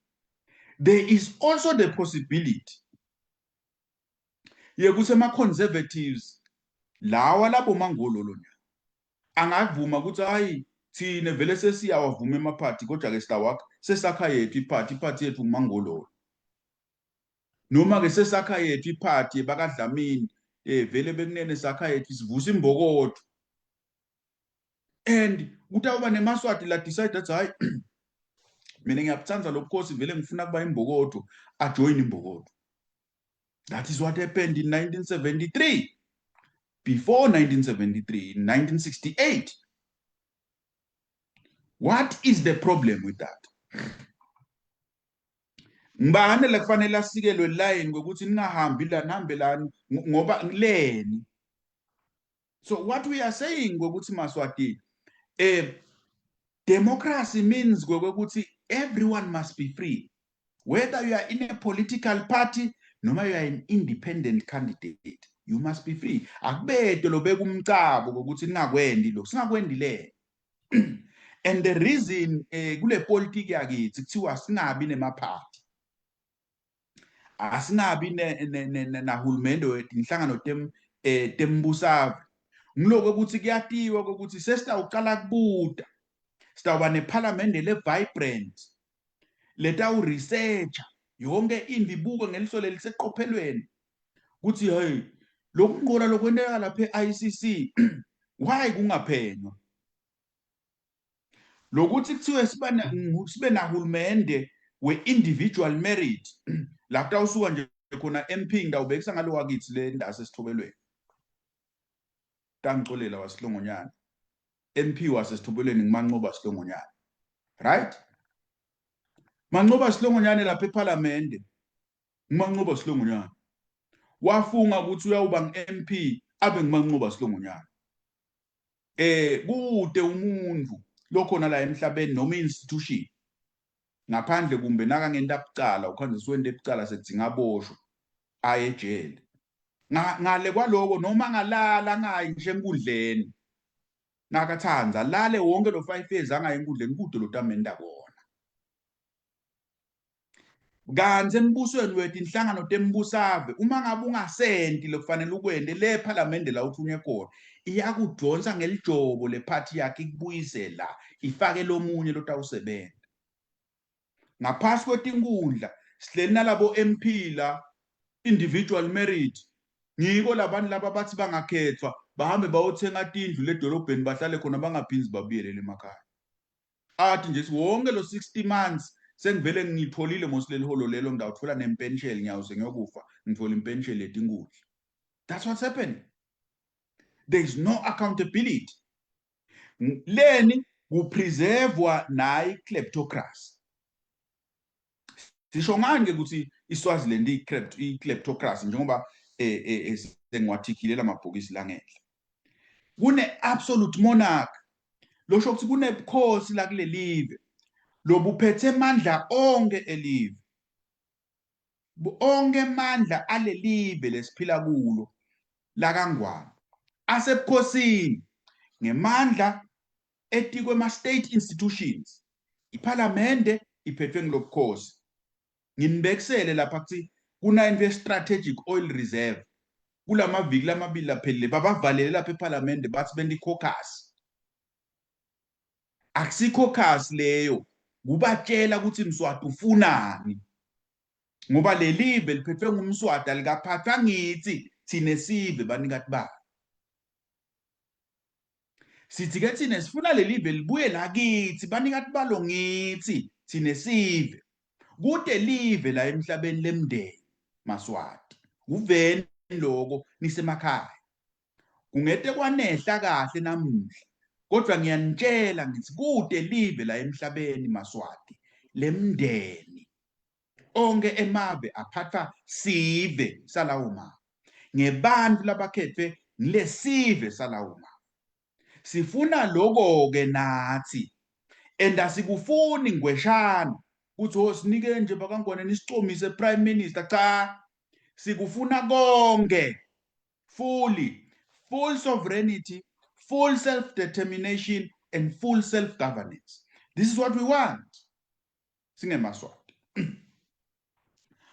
A: there is also the possibility yekuthi ama-conservatives lawa labo mangololo nya angavuma ukuthi hayi thine vele sesiyawavuma emaphathi kodwa-ke sitawakha sesakha yethu iphathi yethu ngumangololo noma-ke sesakha yethu iphathi bakadlamini vele bekunene sakha yethu sivusa imbokotho and kutawuba nemaswati la decide athi hayi mina ngiyabuthanza lo bukhosi vele ngifuna kuba imbokotho ajoin imbokotho. That is what happened in 1973. Before 1973, in 1968. What is the problem with that? Ngibane la kufanele asikelwe line ngokuthi ningahambi la nihambe lani ngoba ngileni. So what we are saying ngokuthi Maswati democracy means ngokuthi everyone must be free, whether you are in a political party noma you are an independent candidate, you must be free. Akubede lobeka umcabo ngokuthi ningakwendi lo singakwendile. And the reason kule politiki yakithi kuthiwa singabi nemaphathi asingabi nahulumende wethu inhlangano tembusave ngiloko ukuthi kuyatiwa ukuthi sesitawuqala kubuda sitawuba nephalamende le-vibrant letawuresearcha yonke into ibuke ngeliso leliseqophelweni ukuthi hey lokungqola lokwendeka lapha e-ICC why kungaphenywa lokuthi kuthiwe sibe nahulumende we-individual merit la kutawusuka nje khona MP ngidawubekisa ngalo wakithi le ndase esithobelweni tangicolela wasilongonyana MP wasesithobelweni nguManqoba Silongonyana, right? Manqoba Silongonyana lapha eParliament nguManqoba Silongonyana wafunga ukuthi uyawuba ngu-MP abe nguManqoba Silongonyana. Kude umuntu lokhona la emhlabeni noma institution ngaphandle kumbe naka ngento abucala ukhanze siwende ebucala sekudinga aboshwe aye ejele ngale kwaloko noma ngalala ngayi nje enkundleni nakathanza lale wonke lo 5 years angayi enkundleni kude lo tamenda kona kanze embusweni wethu inhlangano tembusave uma ngabe ungasenti lokufanele ukwende le parliament la uthunye khona iyakudonsa ngelijobo lephathi yakhe ikubuyisela ifake lomunye lotawusebenza ngaphasi kwetinkundla sihleli nalabo MP la individual merit. Ngiko labantu laba bathi bangakhethwa bahambe bayothenga tindlu ledolobheni bahlale khona bangaphinzi babuyelele emakhaya. Athi nje wonke lo 60 months sengivele ngitholile mosileli holo lelo ngidawuthola nempensheli ngiyawuze ngiyokufa ngithola impensheli yetinkundla. That's what's happening. There is no accountability. Leni kupreservewa nayi kleptocracy. Sisho ngani ke ukuthi iSwaziland i-kleptocracy njengoba sengiwathikilela amabhokisi la ngenhla. Kune absolute monarch. Losho ukuthi kunebukhosi la kule live lobuphethe amandla onke elive. Onke amandla alelive lesiphila kulo la kaNgwane asebukhosini ngemandla etikwe ama-state institutions. Iphalamende iphethwe ngilobukhosi. Nginibekisele lapha kuthi kuna strategic oil reserve kulamaviki lamabili laphelile babavalele lapha ephalamende bathi bendi caucus. Akusikhokhas leyo kubatshela ukuthi Mswati ufunani ngoba lelive liphethwe ngumswati alikaphathwa ngithi thine sive banikati ba. Sithi ke thine sifuna lelive libuye la kithi banikati balo ngithi thine sive. Kude live la emhlabeni lemndeni Maswati. Uveni lokho nisemakhaya. Kungete kwanehla kahle namuhla. Kodwa ngiyanitshela ngithi kude live la emhlabeni Maswati lemndeni. Onke emave aphatha sive salawo ma. Ngebantu labakhethwe ngilesive salawo ma. Sifuna lokho ke nathi. Asikufuni ngweshana ukuthi sinike nje bakaNgwane nisicomise prime minister cha. Sikufuna konke. Full sovereignty, full self-determination, and full self-governance. This is what we want. SingeMaSwati.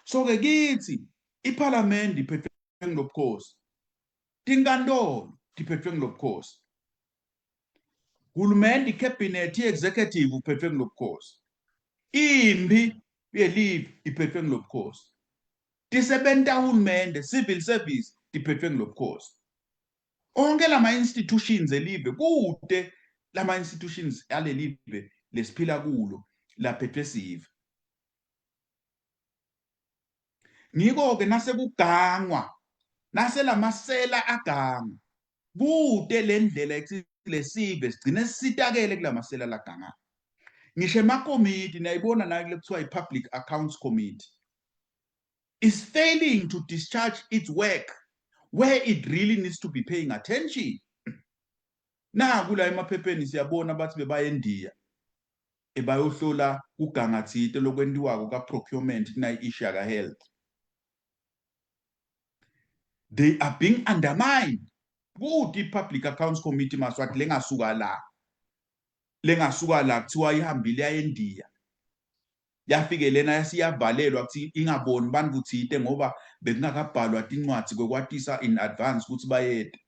A: So ke kithi iParliament iphethwe ngilobukhosi. Tinkantolo iphethwe ngilobukhosi. Hulumende icabinet executive iphethwe ngilobukhosi. Impi yelive iphethwe ngilobukhosi. Tisebenta hulumende civil service iphethwe ngilobukhosi. Onke lama institutions elive kude lama institutions alelive lesiphila kulo laphethwe sive. Ngiko ke nasekugangwa nase lamasela agangwa kude lendlela ethi lesive sigcine sitakele kulamasela laganga. Ngisho emakomiti nayibona nayo lekuthiwa i-Public Accounts Committee is failing to discharge its work where it really needs to be paying attention. Na kula emaphepheni siyabona bathi bebaya eNdiya ebayohlola ugangathite lokwentiwako ka procurement kuna issue ka health. They are being undermined. Kuthi Public Accounts Committee Maswati lengasuka la kuthiwa ihambile ya eNdiya. Yafike lena yasiyavalelwa ukuthi ingaboni bantu kuthite ngoba bekungakabhalwa tincwadi kwekwatisa in advance ukuthi bayede.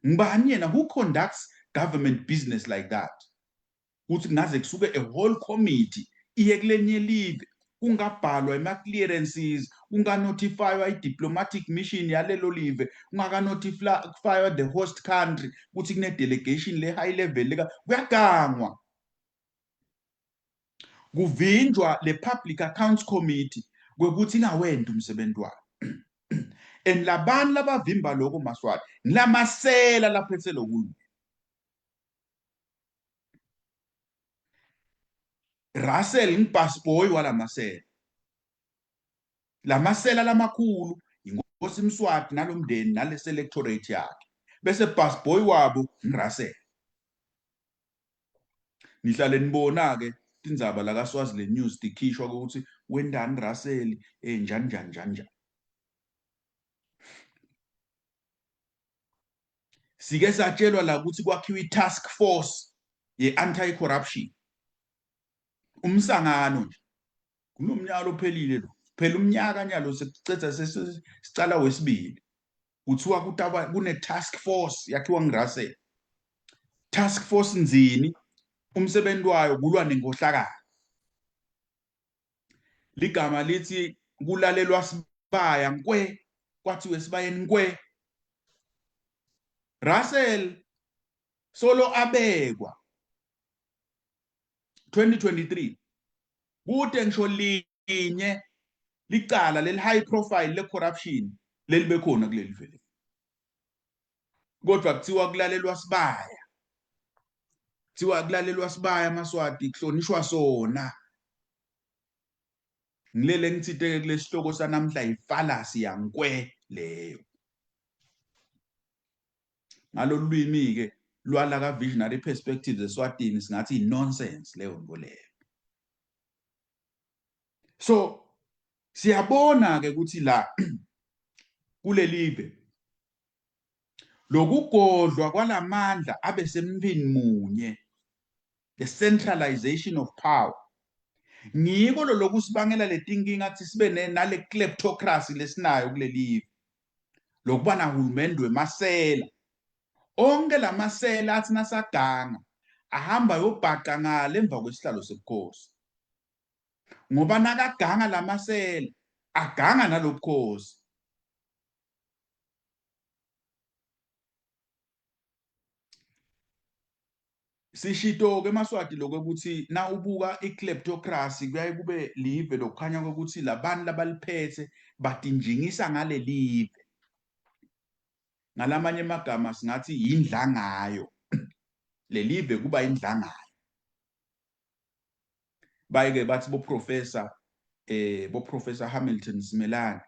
A: Ngibani yena who conducts government business like that? Ukuthi ngaze kusuke a whole committee iye kulenye live ungabhalwa ama-clearances, unganotifywa i-diplomatic mission yalelo live, ungakanotifywa the host country ukuthi kune-delegation le-high level kuyagangwa. Kuvinjwa le-Public Accounts Committee kwekuthi ingawenda umsebenzi wayo. And labantu labavimba lokho Maswati ngilamasela laphethe lokunye. Russell ngibhasboy walamasela. Lamasela lamakhulu inkosi Mswati nalomndeni naleselectorate yakhe. Bese bhasboy wabo ngRussell. Nihlale nibona ke tindzaba la kaSwaziland News tikhishwa ukuthi wendani Russell njani. Sike satshelwa la ukuthi kwakhiwa i-task force ye-anti-corruption. Umsangano nje. Kunomnyaka ophelile lo. Phela umnyaka nyalo sececetha sicala wesibili. Kuthiwa kutaba kune-task force yakhiwa ngRussell. Task force nzini umsebenzi wayo kulwa nenkohlakalo. Ligama lithi kulalelwa wasibaya nkwe kwathiwe esibayeni nkwe. Russell solo abekwa 2023 kude ngisho linye licala leli high profile le corruption lelibe khona kuleli vele, kodwa kuthiwa kulalelwa sibaya, kuthiwa kulalelwa sibaya Maswati, kuhlonishwa sona. Ngilele ngithite kule sihloko sanamhla ifalasi yankwe leyo. Ngalolu lwimi ke lwala ka visionary perspectives eSwatini singathi nonsense leyo nto leyo. So siyabona ke ukuthi la kulelive lokugodlwa kwalamandla abe semntwini munye, the centralization of power, ngiko lo lokusibangela letinkinga ukuthi sibe nale kleptocracy lesinayo kulelive, lokuba na hulumende wemasela. Onke lamasela athi nasaganga ahamba yobhaqa ngale emva kwesihlalo sebukhosi, ngoba nakaganga lamasela aganga nalobukhosi. Sishito ke Maswati lokuthi na ubuka ikleptocracy kuyaye kube live lokukhanya ukuthi labantu labaliphethe batinjingisa ngale live. Ngalamanye amagama singathi yindlangayo. Le live kuba indlangayo. Bayike bathi bo Professor Hamilton Simelane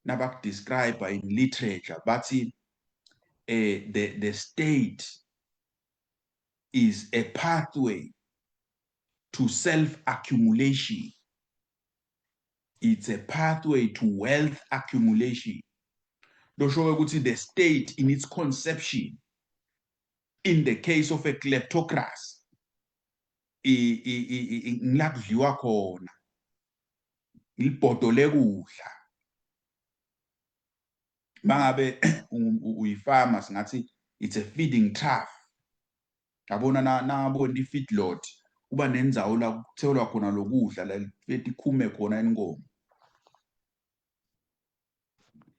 A: nabak describe in literature bathi the state is a pathway to self-accumulation. It's a pathway to wealth accumulation. Dosho ukuthi the state in its conception, in the case of a kleptocracy, ngilakudliwa khona, ilibhodole kudla. Mangabe uyifama singathi it's a feeding trough. Yabona nabona i-feedlot kuba nenzawo la kuthelwa khona lokudla la fethi khume khona inkomo.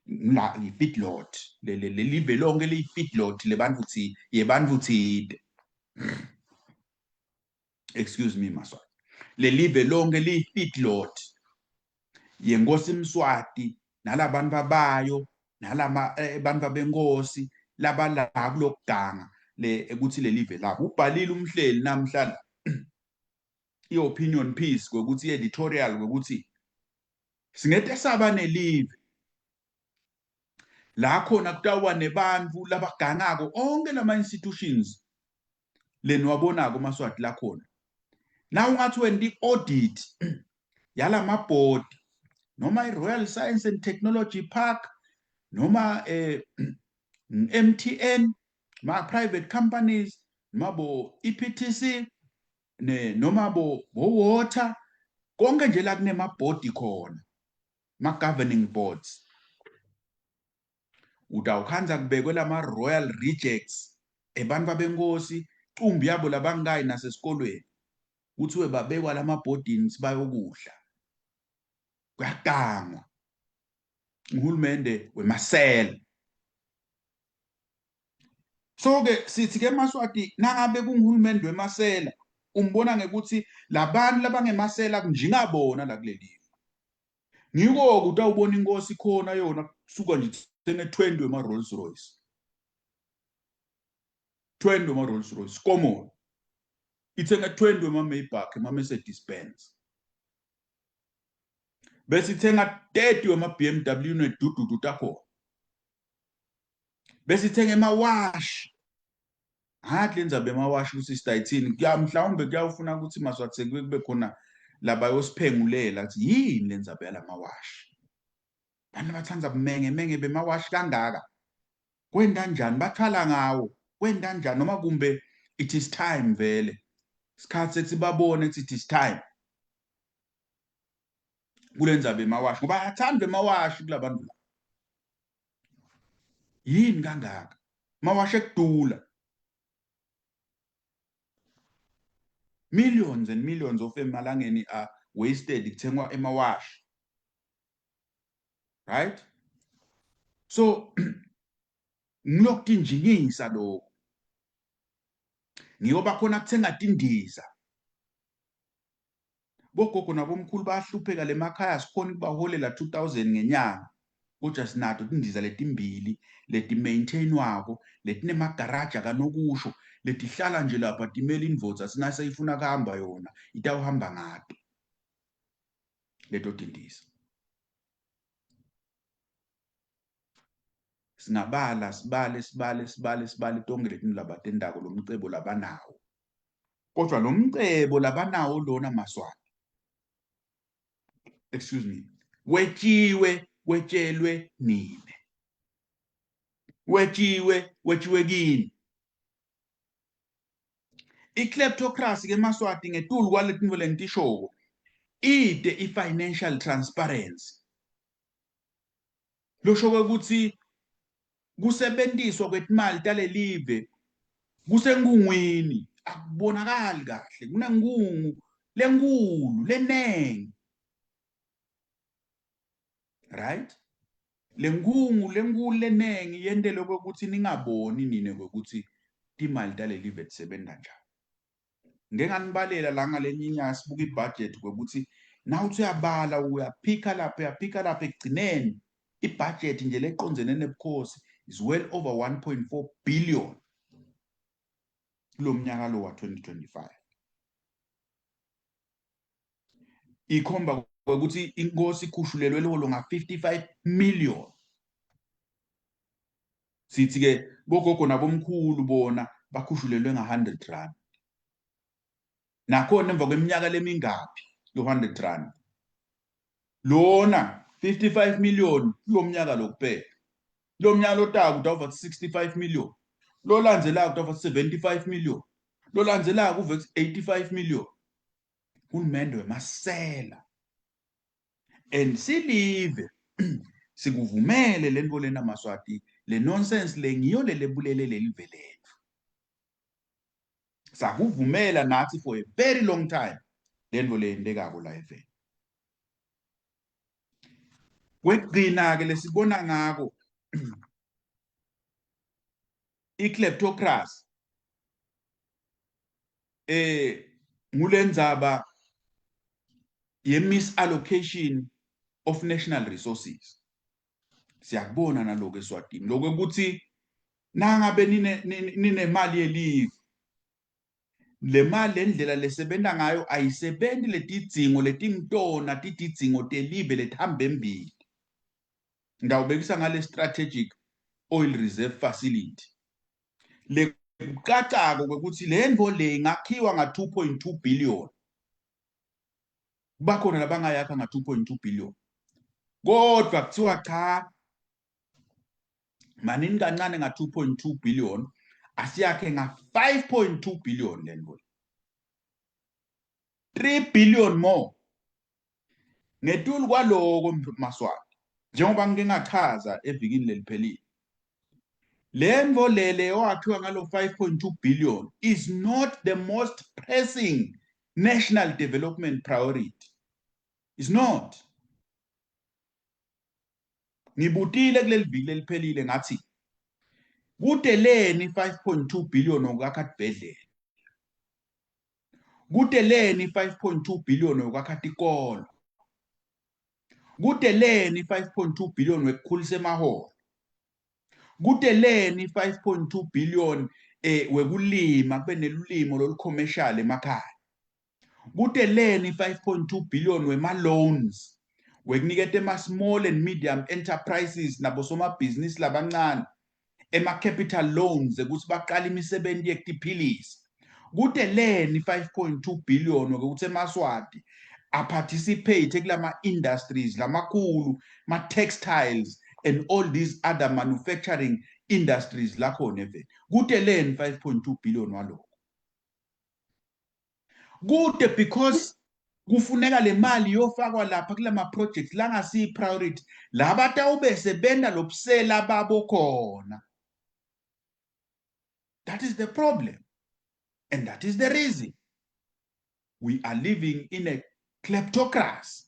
A: La i-feedlot le live lonke liyi-feedlot lebantu thi yebantu thide. Excuse me Maswati. Le live lonke liyi-feedlot yenkosi Mswati nalabantu babayo nalama abantu benkosi laba la kulokuganga le ukuthi le live lapho. Ubhalile umhleli namhlanje i-opinion piece ukuthi editorial ukuthi singete saba nelive la khona kutawa nebantu labagangako onke lama institutions leniwabonako Maswati la khona. Na ungathi wena i-audit yalama board noma i-Royal Science and Technology Park noma MTN, ma private companies, mabo EPTC noma bo water, konke nje la kunema board khona, ma governing boards. Utawukhanza kubekwe lama royal rejects ebantu benkosi cumbi yabo labangayi nasesikolweni kuthiwe babekwa lama boardings bayokudla. Kuyagangwa uhulumende wemasela. So ke sithi ke Maswati nangabe kungihulumende wemasela umbona ngekuthi labantu labangemasela kunjingabona la kuleli. Ngiko utawubona inkosi khona yona kusuka nje sene-20 wema Rolls Royce. 20 wema Rolls Royce common. Ithenga 20 wema Maybach ema Mercedes Benz. Bese ithenga 30 wema BMW nedududu takho. Bese ithenga emawash. Hadle nzabe emawash ukuthi sitayithini mhlawumbe kuyawufuna ukuthi Maswati sekube khona laba yosiphengulela ukuthi yini lenzabe yalamawash. Bantu bathanza menge bemawash kangaka. Kwenda njani bathala ngawo? Kwenda njani noma kumbe it is time vele. Isikhathi sethi babone ukuthi it is time. Kulenza bemawash ngoba ayathanda bemawash kulabantu la. Yini kangaka? Mawash ekudula. Millions and millions of emalangeni are wasted kuthengwa emawash. right? So ngiyokutinjingisa lokho, ngiyoba khona kuthenga tindiza. Bogogo nabomkhulu bayahlupheka lemakhaya, sikhona ukubaholela 2000 ngenyanga, kodwa sinato tindiza letimbili leti-maintainwako, letinemagaraji akanokusho, letihlala nje lapha timela indvodza sinaseyifuna kuhamba yona itawuhamba ngato leto tindiza. Singabala sibale tonke letinto labatendako, lo mcebo labanawo. Kodwa lo mcebo labanawo lona Maswati, excuse me, wetshelwe nine. Wetshiwe kini. I-kleptocracy ke Maswati ngetulu kwaletinto lengitishoko ide i-financial transparency. Losho ukuthi kusebentiswa kwetimali talelive kusengungwini, akubonakali kahle, kunengungu lenkulu lenengi, right? Lengungu lenkulu lenengi yentelwe ukuthi ningaboni nine ukuthi timali talelive tisebenta njani. Ngenganibalela la ngalenye inyanga sibuka ibudget ukuthi nawuthi uyabala uyaphika lapha ekugcineni ibudget nje leqonzene nebukhosi is well over 1.4 billion kulo mnyaka lo wa 2025. Ikhomba ukuthi inkosi ikhushulelwe lo nga 55 million. Sithi ke bogogo nabomkhulu bona bakhushulelwe nga 100 rand. Nakhona emva kweminyaka lemingaphi lo 100 rand. Lona 55 million lo mnyaka lo kuphela. Lo mnyaka lotaka utawuva 65 million. Lo landzelako utawuva 75 million. Lo landzelako uve 85 million. Hulumende wemasela. And silive sikuvumele lento lena Maswati, le nonsense lengiyo lelebulele lelive lethu. Sakuvumela nathi for a very long time lento leyendekako la eveni. Kwekugcina ke lesibona ngako i-kleptocracy ngulendzaba ye-misallocation of national resources. Siyakubona naloko eSwatini lokho ukuthi nangabe ninemali yelive, le mali lendlela lesebenta ngayo ayisebenzi letidzingo letingitona tidzingo telive letihamba embili. Ngawubekisa ngale strategic oil reserve facility lekucacako kwekuthi lento le ingakhiwa nga 2.2 billion. Bakhona labangayakha nga 2.2 billion. Kodwa kuthiwa cha, manini kancane nga 2.2 billion asiyakhe nga 5.2 billion lento. 3 billion more. Ngetulu kwaloko Maswati, njengoba ngike ngachaza evikini leliphelile, lento lele owakhiwa ngalo 5.2 billion is not the most pressing national development priority. It's not. Ngibutile kuleli viki leliphelile ngathi kudeleni 5.2 billion okwakha tibhedlela. Kudeleni 5.2 billion okwakha tikolo. Kudeleni 5.2 billion wekukhulisa emaholo. Kudeleni 5.2 billion wekulima kube nelulimo lolu-commercial emakhaya. Kudeleni 5.2 billion wema-loans wekuniketa ema-small and medium enterprises nabosomabhizinisi labancane ema-capital loans ukuthi baqala imisebenti yekutiphilisa. Kudeleni 5.2 billion ukuthi eMaswati aparticipate kulama-industries lamakhulu, ma-textiles and all these other manufacturing industries lakhona eveni. Kudeleni 5.2 billion walokho. Kude because kufuneka le mali yofakwa lapha kulama projects langasi priority laba tawube sebenta lobusela babo khona. That is the problem, and that is the reason we are living in a kleptocracy.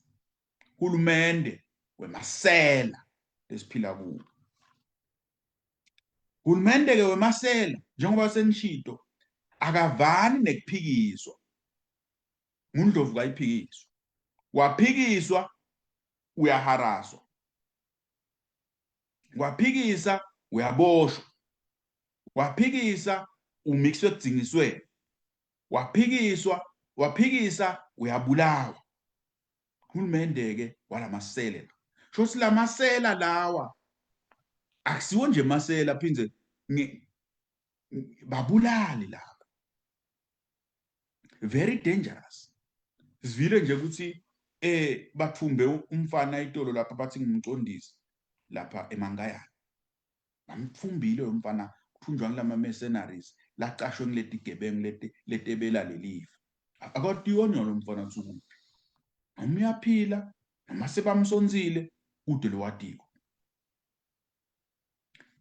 A: Hulumende wemasela lesiphila kuwo. Uhulumende ke wemasela njengoba senishito akavani nekuphikiswa. uNdlovu kayiphikiswa, waphikiswa uyaharaswa, waphikisa uyaboshwa, waphikisa umixwe kudzingisweni, waphikisa uyabulawa. Uhulumende ke walamasela shothi lamasela lawa akusiwo nje masela phindze babulali laba, very dangerous. Sivile nje ukuthi bathumbe umfana itolo lapha bathi ngumcondisi lapha eMangayana, bamthumbile umfana kuthunjwa kulama mercenaries lacashwe ngileti gebengu letebela lelifa. Akadiyonyo lo mfana tsuku noma uyaphila noma sebamsonzile ude lo watiko.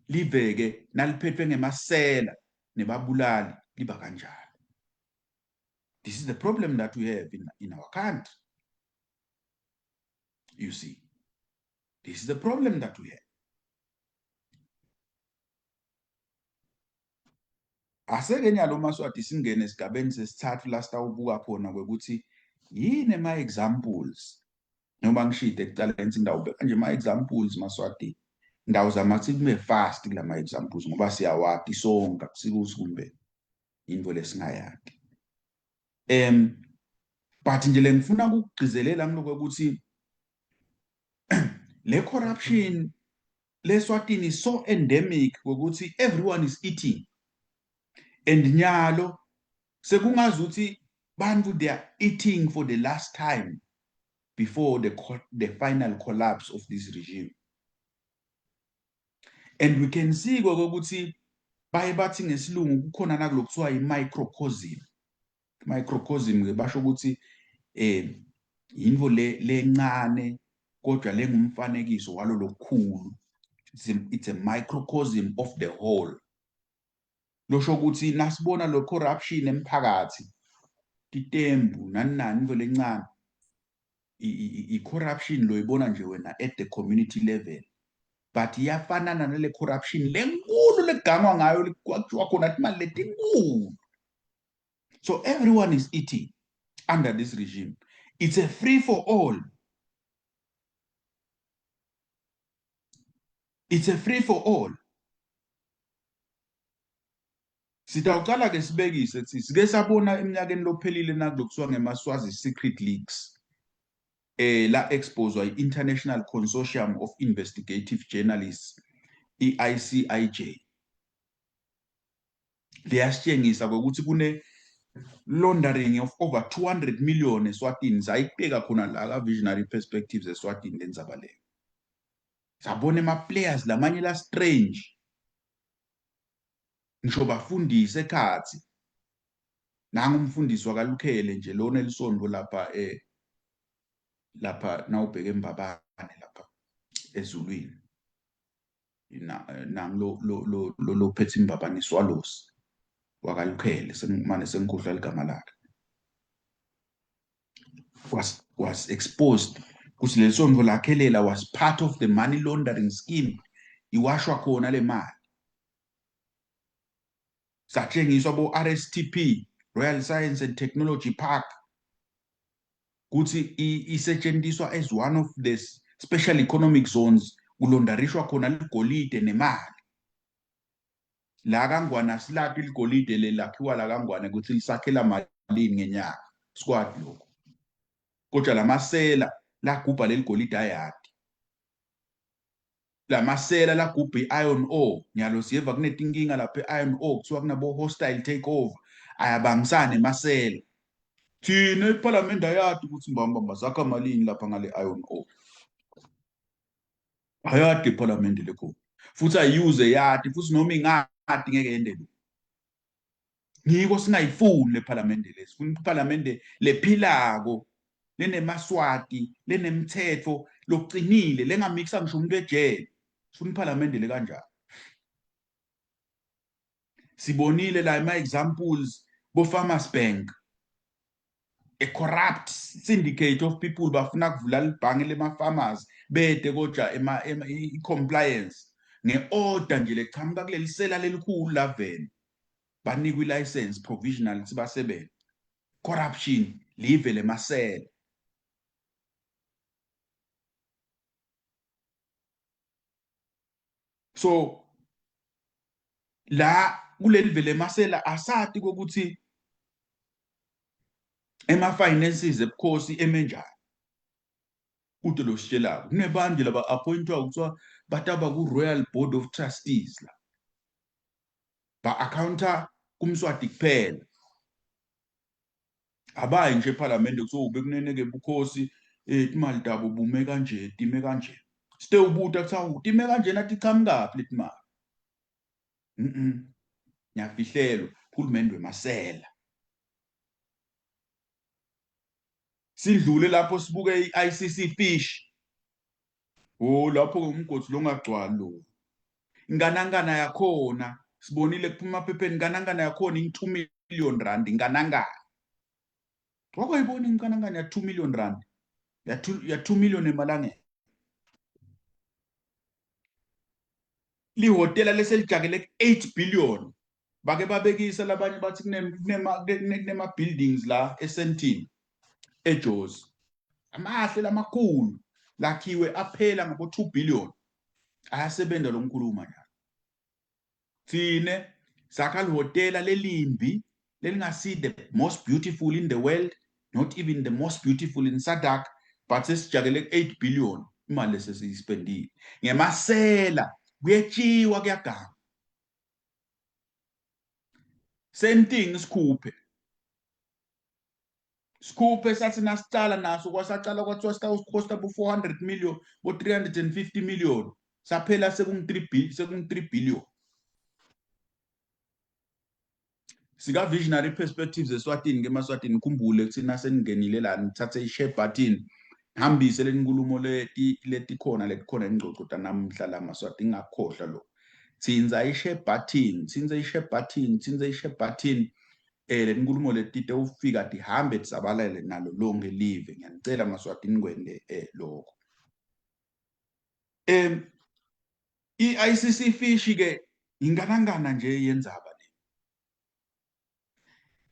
A: Liveke naliphethwe ngemasela nebabulali liba kanjalo. This is the problem that we have in our country. You see, this is the problem that we have. Aseke nyalo maswati singene esigabeni sesithathu la sitawubuka khona kwekuthi yini ama-examples noma ngishide ekucaleni ngidawubeka nje ama-examples maswati ndawuzama ukuthi kube fast kula ma-examples ngoba siyawati sonke akusikuthi kumbe into lesingayati. But nje le ngifuna ukugcizelela ngiloko ukuthi le corruption leSwatini is so endemic ukuthi everyone is eating, and nyalo sekungazuthi bantu they are eating for the last time before the final collapse of this regime. And we can see ukuthi baye bathi ngesilungu kukhona nakulokuthiwa i-microcosm. Microcosm ke basho ukuthi yinto lencane kodwa lengumfanekiso walo lokukhulu. It's a microcosm of the whole. Losho ukuthi nasibona lo corruption emphakathi, titembu nani into lencane, i-corruption lo ibona nje wena at the community level, but iyafanana nale corruption lenkulu legangwa ngayo kwakuwa khona imali letinkulu. So everyone is eating under this regime. It's a free for all. It's a free for all. Sitawuqala ke sibekise ukuthi sike sabona eminyakeni lophelile nakulokuthiwa ngemaswazi secret leaks la exposed i-International Consortium of Investigative Journalists, i-ICIJ. Liyasitshengisa ukuthi kune laundering of over 200 million eSwatini. Sayibheka khona la visionary perspectives eSwatini lenzaba leyo. Sabona ama-players lamanye la strange, ngisho bafundise ekhathi nangu umfundisi wakaLukhele nje lo Nelson lapha nawubheka eMbabane lapha eZulwini nangu lo phethe iMbabane Swallows wakaLukhele, manje sengikhohlwa igama lakhe, was exposed ukuthi leli sondvo lakhelela was part of the money laundering scheme. Iwashwa khona le mali. Satshengiswa bo RSTP, Royal Science and Technology Park, ukuthi isetshenziswa as one of the special economic zones, kulondarishwa khona ligolide nemali. La kaNgwane silaphi ligolide lelakhiwa la kaNgwane ukuthi lisakhela malini ngenyanga squad lokho. Kodwa lamasela lagubha leli golide ayadi. Lamasela lagubha i-iron ore, nyalo siyeva kunetinkinga lapha e-iron ore kuthiwa kunabo hostile takeover, ayabangisana emasela. Thina eParliament ayadi ukuthi mbamba zakha malini lapha ngale iron ore. Ayadi eParliament lekho. Futhi ayuze yadi futhi noma ingadi ngeke yende lo. Ngiko singayifuni leParliament lesi. Funa iParliament lephilako, lenemaswati, lenemthetho, lokucinile, lengamixa ngisho umuntu ejele. Funa iParliament le kanjalo. Sibonile la ama examples bo Farmers Bank. a corrupt syndicate of people bafuna kuvula libhange lema-farmers bede koja i-compliance nge-order nje leqhamuka kuleli sela lelikhulu laveni banikwa i-license provisional ukuthi basebenze. Corruption live lemasela. So la kuleli vele masela asati kokuthi ema-finances ebukhosi emenjani. Uto lo sitshelayo kunebandla laba appointwa kuthiwa bataba ku-Royal Board of Trustees la ba-accounta kumswati kuphela abayi nje ePhalamende kuthiwa bekuneneke bukhosi imali tabo bume kanje time kanje site ubuta kuthiwa time kanjena tiqhamukaphi leti mali ngiyafihlelwa uhulumende wemasela. Sidlule lapho sibuke i-ICC Fish lapho umgodi longagcwali lo inganangana yakhona sibonile kuphuma emaphepheni inganangana yakhona i-2 million rand inganangana wakwayibona inganangana ya 2 million rand ya 2 million emalangeni lihotela leselijakele 8 billion bake babekisa labanye bathi kunema buildings la eSandton eJozi amahle lamakhulu lakhiwe aphela ngabo 2 billion ayasebenza lo mkhuluma njalo thine sakha lihotela lelimbi lelingasi the most beautiful in the world, not even the most beautiful in SADC, but sesijakele 8 billion imali lesesiyispendile ngemasela kuyetshiwa kuyaganga. Same thing Sikhuphe sathi nasicala naso kwasacala kwathiwa sitawucosta bo 400 million bo 350 million saphela sekung 3 billion. Sika visionary perspectives eSwatini ngemaswatini nikhumbule ukuthi naseningenile la nithathe i-share button hambise lenkulumo letikhona ingcocota namhla la maswati ngakhohlwa lo tsinza i-share button lenkulumo letite ufika tihambe tisabalale nalo lonke live ngiyanicela maswati nikwende lokho. I-ICC Fish ke inganangana nje yenzaba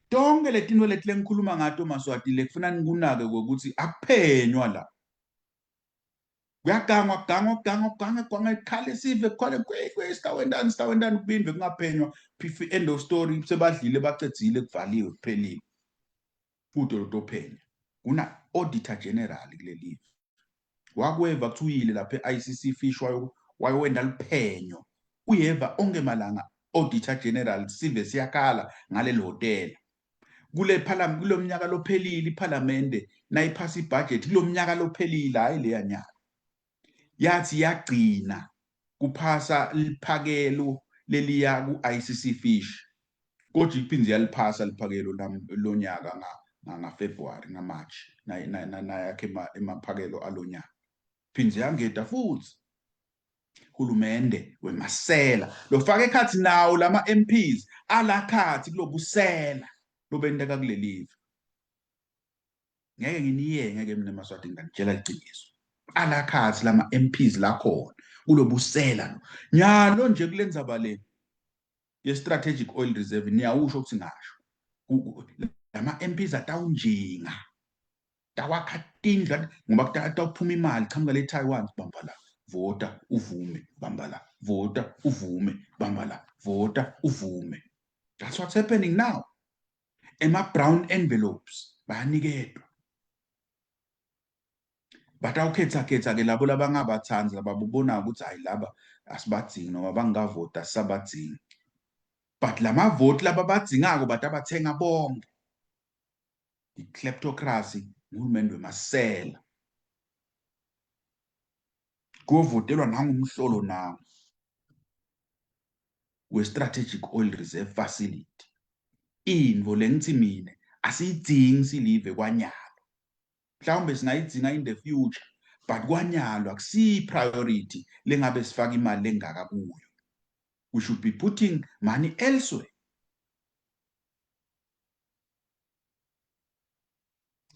A: tonke letinto leti lengikhuluma ngato maswati lekufuna nikunake ukuthi akuphenywa la kuyagangwa ikhale sive kukhale sitawendani kubindwe kungaphenywa end of story sebadlile bacedzile kuvaliwe kupheliwe futhi lotophenya kuna auditor general kuleli wakweva kuthi uyile lapha e-ICC Fish wayowenda liphenyo uyeva onke malanga auditor general sive siyakhala ngaleli hotela kulo mnyaka lophelile iPhalamende nayiphasa ibudget kulo mnyaka lophelile hayi leya nyaka yathi yagcina kuphasa liphakelo leliya ku-ICC Fish kodwa iphindze yaliphasa liphakelo lonyaka ngaFebruary ngaMarch nayakhe emaphakelo alonyaka phindze yangeda futhi hulumende wemasela lofaka ekhathi nawo lama MPs alakhathi kulobusela lobendeka kulelive ngeke nginiyenge mina maswati nganitshela liciniso alakhathi lama MPs la khona kulobusela nyalo nje kulendzaba le ye strategic oil reserve niyawusho ukuthi ngasho lama MPs atawunjinga tawakhatindla ngoba atawuphuma imali qhamuka le Taiwan bamba la vota uvume bamba la vota uvume bamba la vota uvume. That's what's happening now. Brown envelopes bayanikedwa batawukhetha ke labo labangabathanzi lababona ukuthi hayi laba asibadzingi noma bangavota sabadzingi but lama vote laba badzingako batabathenga bonke i-kleptocracy uhulumende wemasela kuvotelwa nangumhlolo nawo we-strategic oil reserve facility intfo lengithi mina asiyidzingi silive kwanyalo mhlawumbe singayidzinga in the future but kwanyalo akusiyi priority lengabe sifaka imali lengaka kuyo. We should be putting money elsewhere.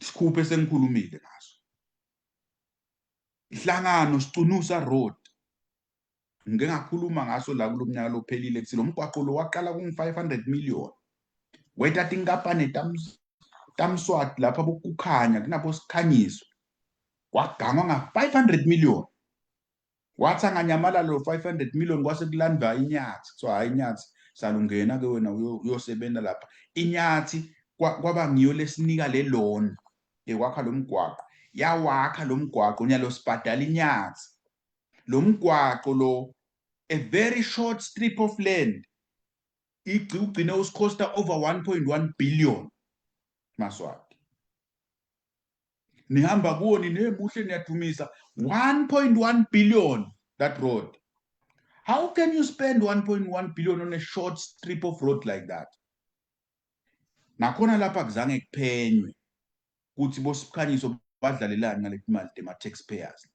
A: sikhuphe sengikhulumile ngaso. Ihlangano Sicunusa Road ngike ngakhuluma ngaso la kulomnyaka lophelile kuthi lo mgwaqo lo waqala ku500 million wetha tinkapane tamswati lapha bokukhanya kunapho sikhanyiso wagangwa nga500 million wathi anganyamalala lo 500 million kwase kulandwa inyathi kuthiwa hayi inyathi salungena ke wena uyosebenza lapha inyathi kwaba ngiyo lesinika le loan ekwakha lo mgwaqo yawakha lo mgwaqo nyalo sibhadala inyathi lo mgwaqo lo a very short strip of land ugcine usikhosta over 1.1 billion maswati nihamba kuwo ninemuhle niyadumisa 1.1 billion that road. How can you spend 1.1 billion on a short strip of road like that? Nakhona lapha kuzange kuphenywe ukuthi bosikhanyiso badlalelani ngale imali tema taxpayers.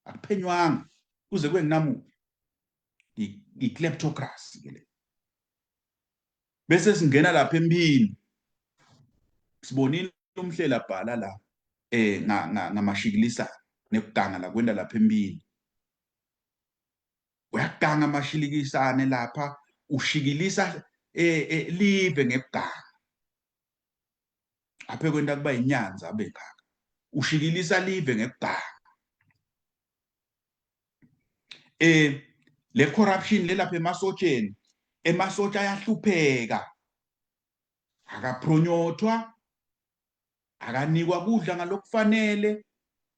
A: Akuphenywanga kuze kube nginamu i-kleptocracy ke le. Bese singena lapha empini sibonile umhlela bhala la ngamashikilisana nekuganga la kwenda lapha empini uyaganga amashilikisane lapha ushikilisa live ngekuganga aphe kwenda kuba inyanza abengaka ushikilisa live ngekuganga le corruption lelapha emasotsha ayahlupheka akaphronyothwa akanikwa kudla ngalokufanele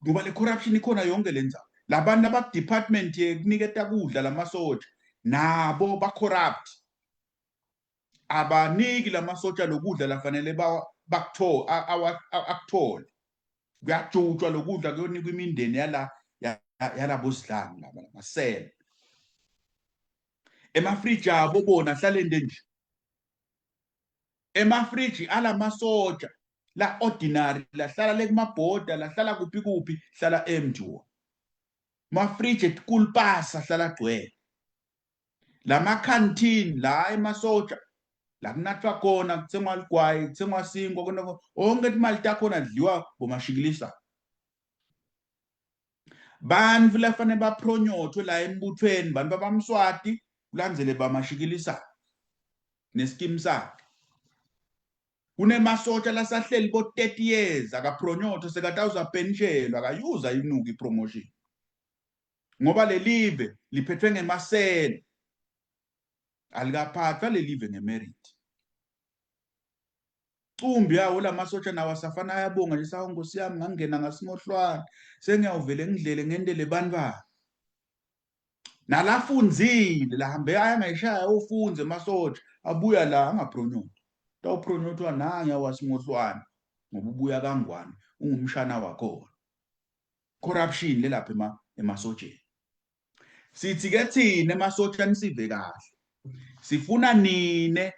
A: ngoba le corruption ikhona yonke lenza labantu aba department yekuniketa kudla lamasotsha nabo ba corrupt abaniki lamasotsha lokudla lafanele akuthole kuyajutshwa lokudla kuyonikwa imindeni yalabo sidlanga laba lamasela emafriji abo bona hlalende nje emafriji alamasotsha la ordinary la hlala lekumabhoda la hlala kuphi hlala empty mafriji etkulpasa hlala gcwele lama canteen la emasotsha la kunathwa khona kuthengwa ligwayi kuthengwa sinkwa konke onke imali takhona dliwa bomashikilisa bantu lafanele bapronyothwe la embuthweni bantu bamswati kulandzele bamashikilisa neskim sakhe kunemasotsha lasahleli bo 30 years akapronyotho sekatawuza pension akayuza inuki promotion ngoba le live liphethwe ngemasela alikaphathwa le live ngemerit cumbi yawo lamasotsha nawo safana ayabonga nje sawo Nkosi yami ngangena ngasimohlwana sengiyawuvele ngidlele ngendele banibani nalafundzile lahambe ayangayishaya ufunze emasotsha abuya la angapronyotho tawupronyotwa nanga wasimohlwana ngoba ubuya kangwane ungumshana wakho corruption lelapha emasotsheni sithi ke thina emasotsha nisive kahle sifuna nine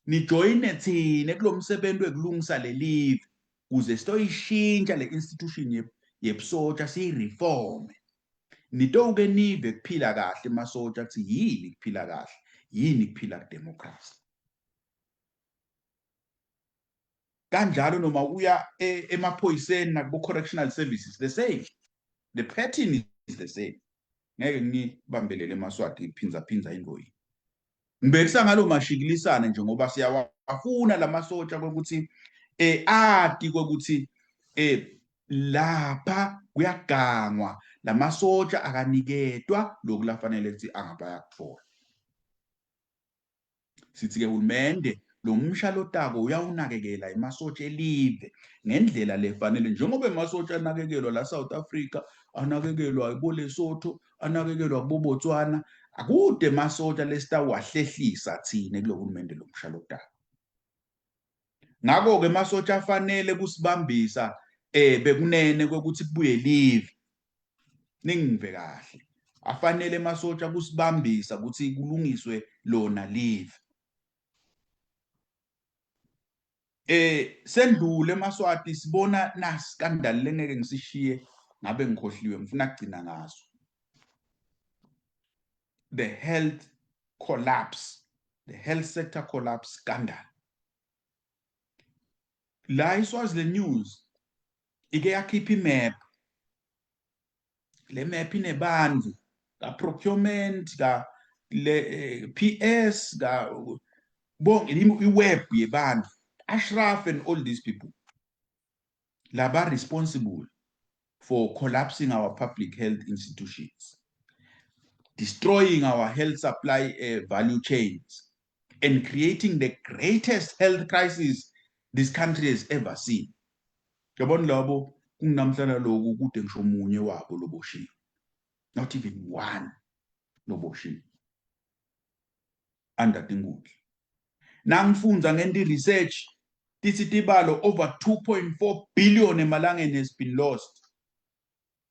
A: nijoyine thina kulomsebenzi wekulungisa le live kuze sitoyishintsha le institution yebusotsha siyireform nitoke nive kuphila kahle emasotsha kuthi yini kuphila kahle yini kuphila kudemocracy kanjalo noma uya emaphoyiseni nakubo correctional services the same the pattern is the same ngeke ngibambelele emaswati iphinza ingoyi ngibekisa ngalo mashikilisane nje ngoba siyawafuna lamasotsha ukuthi ati ukuthi lapha kuyagangwa lamasotsha akaniketwa lokulafanele ukuthi angabaya kuthola sithi ke uhulumende lo mshalotako uyawunakekela emasotsha elive ngendlela lefanele njengoba emasotsha anakekelwa la South Africa anakekelwa ibo Lesotho anakekelwa kubo Botswana akude emasotsha lesitawahlehlisa thina kulohulumende lomshalotako ngakho ke emasotsha afanele kusibambisa bekunene ukuthi kubuye live ningive kahle afanele emasotsha kusibambisa ukuthi kulungiswe lona live sendlule emaswati sibona na scandal lengeke ngisishiye ngabe ngikhohliwe ngifuna kugcina ngaso the health collapse the health sector collapse scandal la iSwaziland News ike yakhipha imap, le map inebantu ka procurement ka le PS ka bonke iweb yebantu, Ashraf and all these people laba responsible for collapsing our public health institutions, destroying our health supply value chains, and creating the greatest health crisis this country has ever seen. Yabona labo kunamhlanje lokhu kude ngisho omunye wabo loboshiwe. Not even one loboshiwe. Under Tinguti. Nangfunza ngenti research tisitibalo over 2.4 billion emalangeni has been lost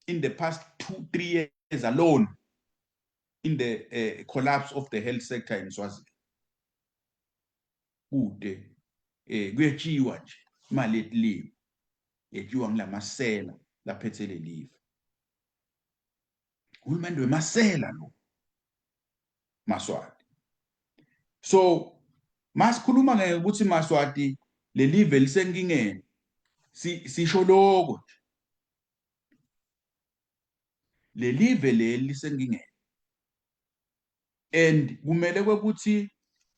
A: in the past 2-3 years alone in the collapse of the health sector in Swaziland. Kude kuyetshiwa nje imali yetilimo yetshiwa ngilamasela laphethe lelive. Uhulumende wemasela lo Maswati. So masikhuluma ngekuthi Maswati lelive lisenkingeni sisho lokho lelive leli lisenkingeni, and kumele kwekuthi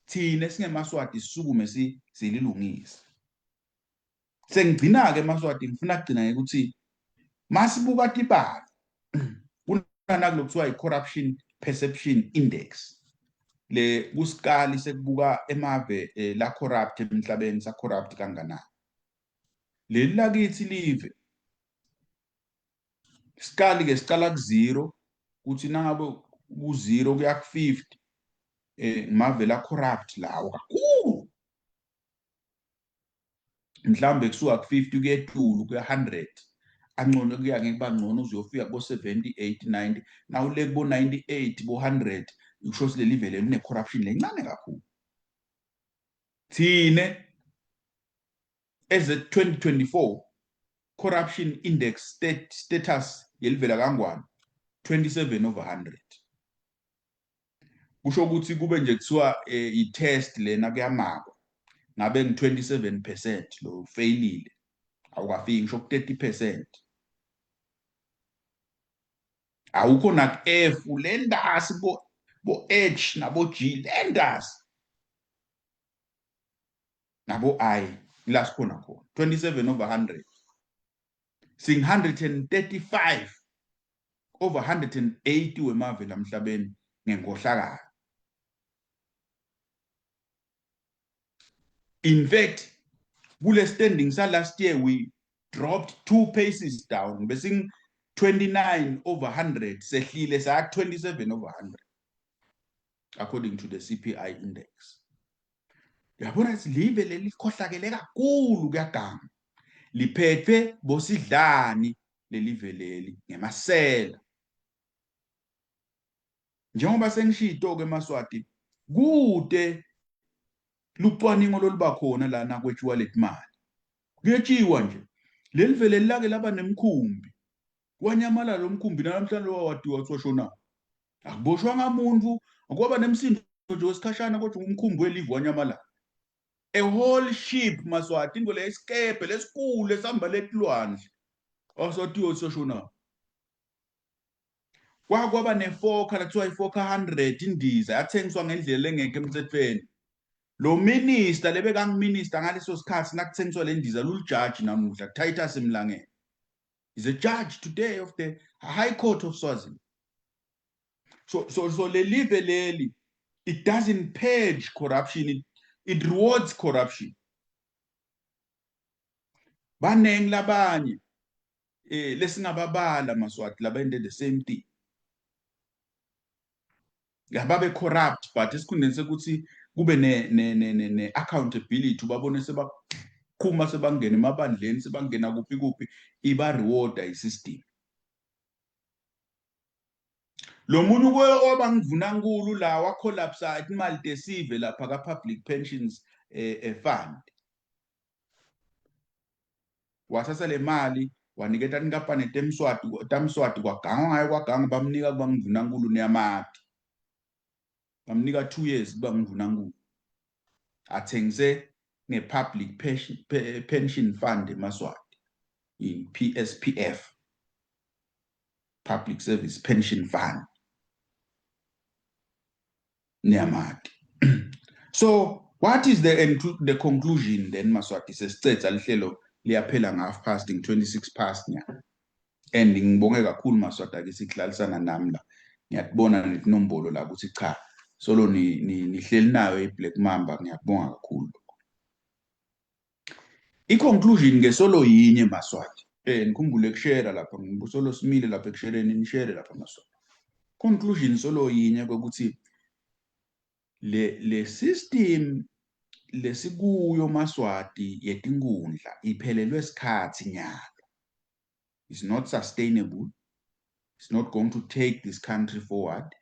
A: thina singeMaswati sisukume sililungise. Sengigcina ke Maswati ngifuna kugcina ukuthi masibuka tibalo kunana kulokuthiwa i-corruption perception index, le kusikali sekubuka emave la corrupt emhlabeni sa corrupt kanganani. Leli lakithi live isikali ke sicala ku0 kuthi nangabe ku0 kuya ku50 mave la corrupt lawo kakhulu, mhlambe kusuka ku50 kuye etulu kuya 100, angcono kuya ngeke bangcono uzofika ko 70 80 90, nawu le kubo 98 bo 100, usho ukuthi leli vele line corruption lencane kakhulu. Thine as a 2024 corruption index status yelivela kangwane 27/100. Kusho ukuthi kube nje kuthiwa i-test lena kuyamakwa ngabe ngi27% lo failile awukafiki ngisho ku30%. Awukho nak F lendasi bo H nabo G lendasi nabo I la sikhona khona 27/100, sing 135/180 wemave lamhlabeni ngenkohlakalo. In fact, kule standing sa last year we dropped 2 paces down, besing 29/100 sehlile sa 27/100 according to the CPI index. Yabona live leli khohlakele kakhulu kuyaganga, liphethwe bosidlani lelive leli ngemasela. Njengoba sengishito ke Maswati kude lucwaningo loluba khona lana kwetshiwa letimali kuyetshiwa nje leli vele lake laba nemkhumbi kwanyamala lo mkhumbi namhlanje wawadiwa soshona akuboshwa ngamuntu ngoba nemsindo nje wesikhashana kodwa umkhumbi welive wanyamala. A whole ship Maswati into lesikebe lesikule sihamba letilwandle osotiwe soshona. Kwaba nefoka lathiwa ifoka 100 indiza yathengiswa ngendlela engeke emthethweni. Lo minister lebeka ngiminister ngaleso sikhathi nakuthengiswa le ndiza lulijudge namuhla Titus Mlangeni. Is a judge today of the High Court of Swaziland. So le live leli, it doesn't purge corruption, it rewards corruption. Baneng labanye lesingababala Maswati labende the same thing. Yababe corrupt but esikhundleni sekuthi kube ne accountability babone sebakhuma sebangena emabandleni sebangena kuphi iba reward ayisystem. Lo muntu oba ngivuna nkulu la wa collapse imali tesive lapha ka public pensions fund, wasasa le mali waniketa inkampani tamswati kwaganga ngayo kwaganga bamnika kuba ngivuna nkulu neyamati, bamnika 2 years kuba ngivuna nkulu athengise nge-Public Pension Fund eMaswati, i-PSPF, Public Service Pension Fund, Niyamati. So what is the conclusion then, Maswati? Sesicetha lihlelo liyaphela nga 26 past nya. And ngibonge kakhulu Maswati ake sihlalisana nami la. Ngiyakubona nenombolo la ukuthi cha. Solo nihleli nayo iBlack Mamba, ngiyakubonga kakhulu. I-conclusion ke solo yinye Maswati. Nikhumbule kushare lapha, ngibusolo simile lapha ekushereni, nishare lapha Maswati. Conclusion solo yinye ukuthi le system lesikuyo Maswati yetingundla iphelelwe isikhathi nyalo. It's not sustainable. It's not going to take this country forward.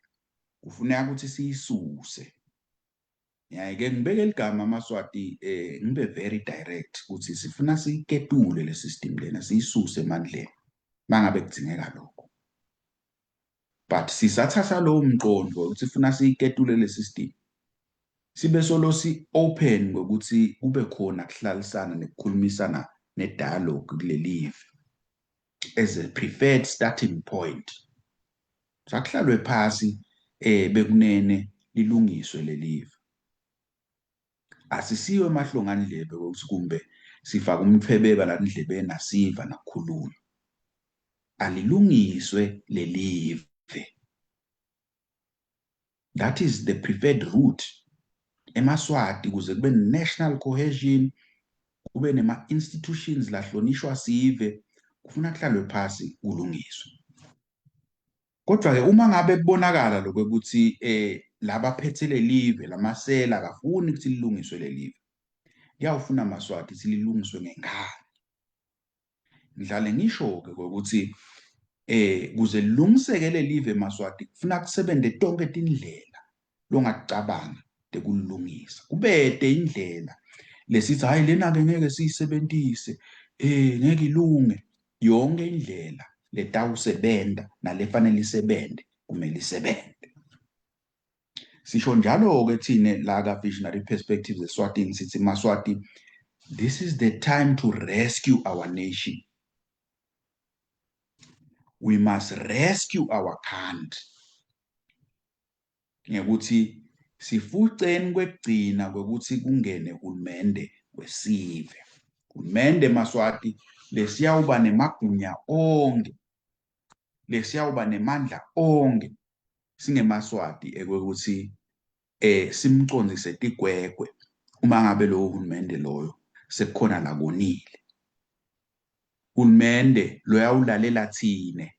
A: Kufuneka ukuthi siyisuse. Ngeke ngibeke ligama Maswati ngibe very direct ukuthi sifuna siyiketule le system lena siyisuse emandleni mangabe kudzingeka lokho. But sisathatha lo mqondo ukuthi sifuna siyiketule le system. Sibe solo si open ngokuthi kube khona kuhlalisana nekukhulumisana ne-dialogue kulelive as a preferred starting point. Sakuhlalwe phasi bekunene lilungiswe lelive. Asisiwe emahlongani ndlebe ukuthi kumbe sifaka umthebeba la ndlebeni asiva nakukhuluma. Alilungiswe lelive. That is the preferred route. eMaswati kuze kube national cohesion, kube nema institutions lahlonishwa sive, kufuna kuhlalwe phasi kulungiswe. Kodwa ke uma ngabe kubonakala lokho ukuthi laba phethe lelive lamasela akafuni ukuthi lilungiswe lelive, kuyawufuna Maswati sililungiswe ngengane. Ngidlale ngisho ke ukuthi kuze lilungiseke lelive Maswati kufuna kusebenze tonke tindlela longakucabanga tekulungisa. Kubede indlela lesithi hayi lena ke ngeke siyisebenzise ngeke ilunge. Yonke indlela letawusebenta nalefanele isebente kumele isebente. Sisho njalo ke thine la ka Visionary Perspectives eSwatini sithi Maswati, this is the time to rescue our nation. We must rescue our country. Ngekuthi sifuceni kwekugcina kwekuthi kungene uhulumende wesive. Uhulumende Maswati lesiyawuba nemagunya onke, lesiyawuba nemandla onke singeMaswati ekwekuthi simcondzise tigwegwe uma ngabe lo uhulumende loyo sekukhona la konile. Uhulumende loyawulalela thine,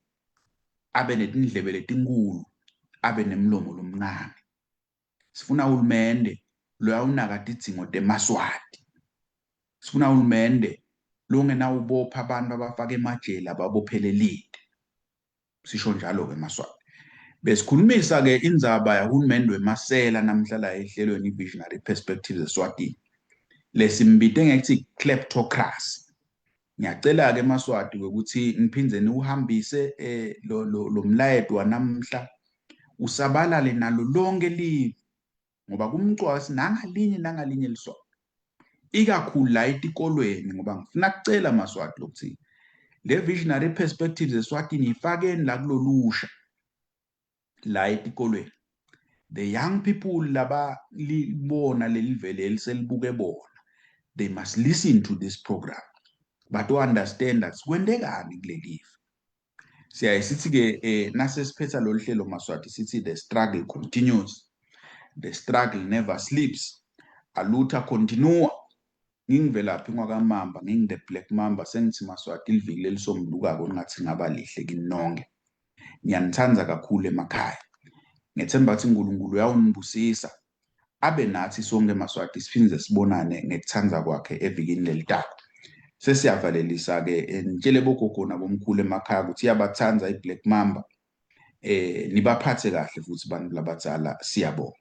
A: abe netindlebe letinkulu, abe nemlomo lomncane. Sifuna uhulumende loyawunaka tidzingo teMaswati. Sifuna uhulumende longenawubopha abantu abafaka emajele ababophelelile. Sisho njalo ke Maswati. Besikhulumisa ke indzaba yahulumende wemasela namhlala ehlelweni Visionary Perspectives eSwatini. Lesimbite ngethi kleptocracy. Ngiyacela ke Maswati ukuthi ngiphindze niuhambise lo mlayeto wanamhla usabalale nalo lonke live, ngoba kumcwasi nangalinye liswa. Ikakhulu la etikolweni, ngoba ngifuna kucela Maswati lokuthi le Visionary Perspectives eSwatini ifakeni la kulolusha la etikolweni. The young people laba libona lelivele eliselibuke bona, they must listen to this program but to understand that kwendekani kulelive. Siyayithi ke nasesiphetha lo hlelo Maswati sithi the struggle continues, the struggle never sleeps, alutha continua. Ngingivelaphi ngwakamamba, the Black Mamba, sengithi Maswati iliviki lelisomlukako ngathi ngaba lihle kinonke. Ngiyanithanda kakhulu emakhaya. Ngethemba ukuthi uNkulunkulu uyawunibusisa, abe nathi sonke Maswati siphinde sibonane ngekuthanda kwakhe evikini lelitako. Sesiyavalelisa ke nitshele bogogo nabomkhulu emakhaya ukuthi iyabathanda iBlack Mamba, nibaphathe kahle futhi bantu labadzala, siyabonga.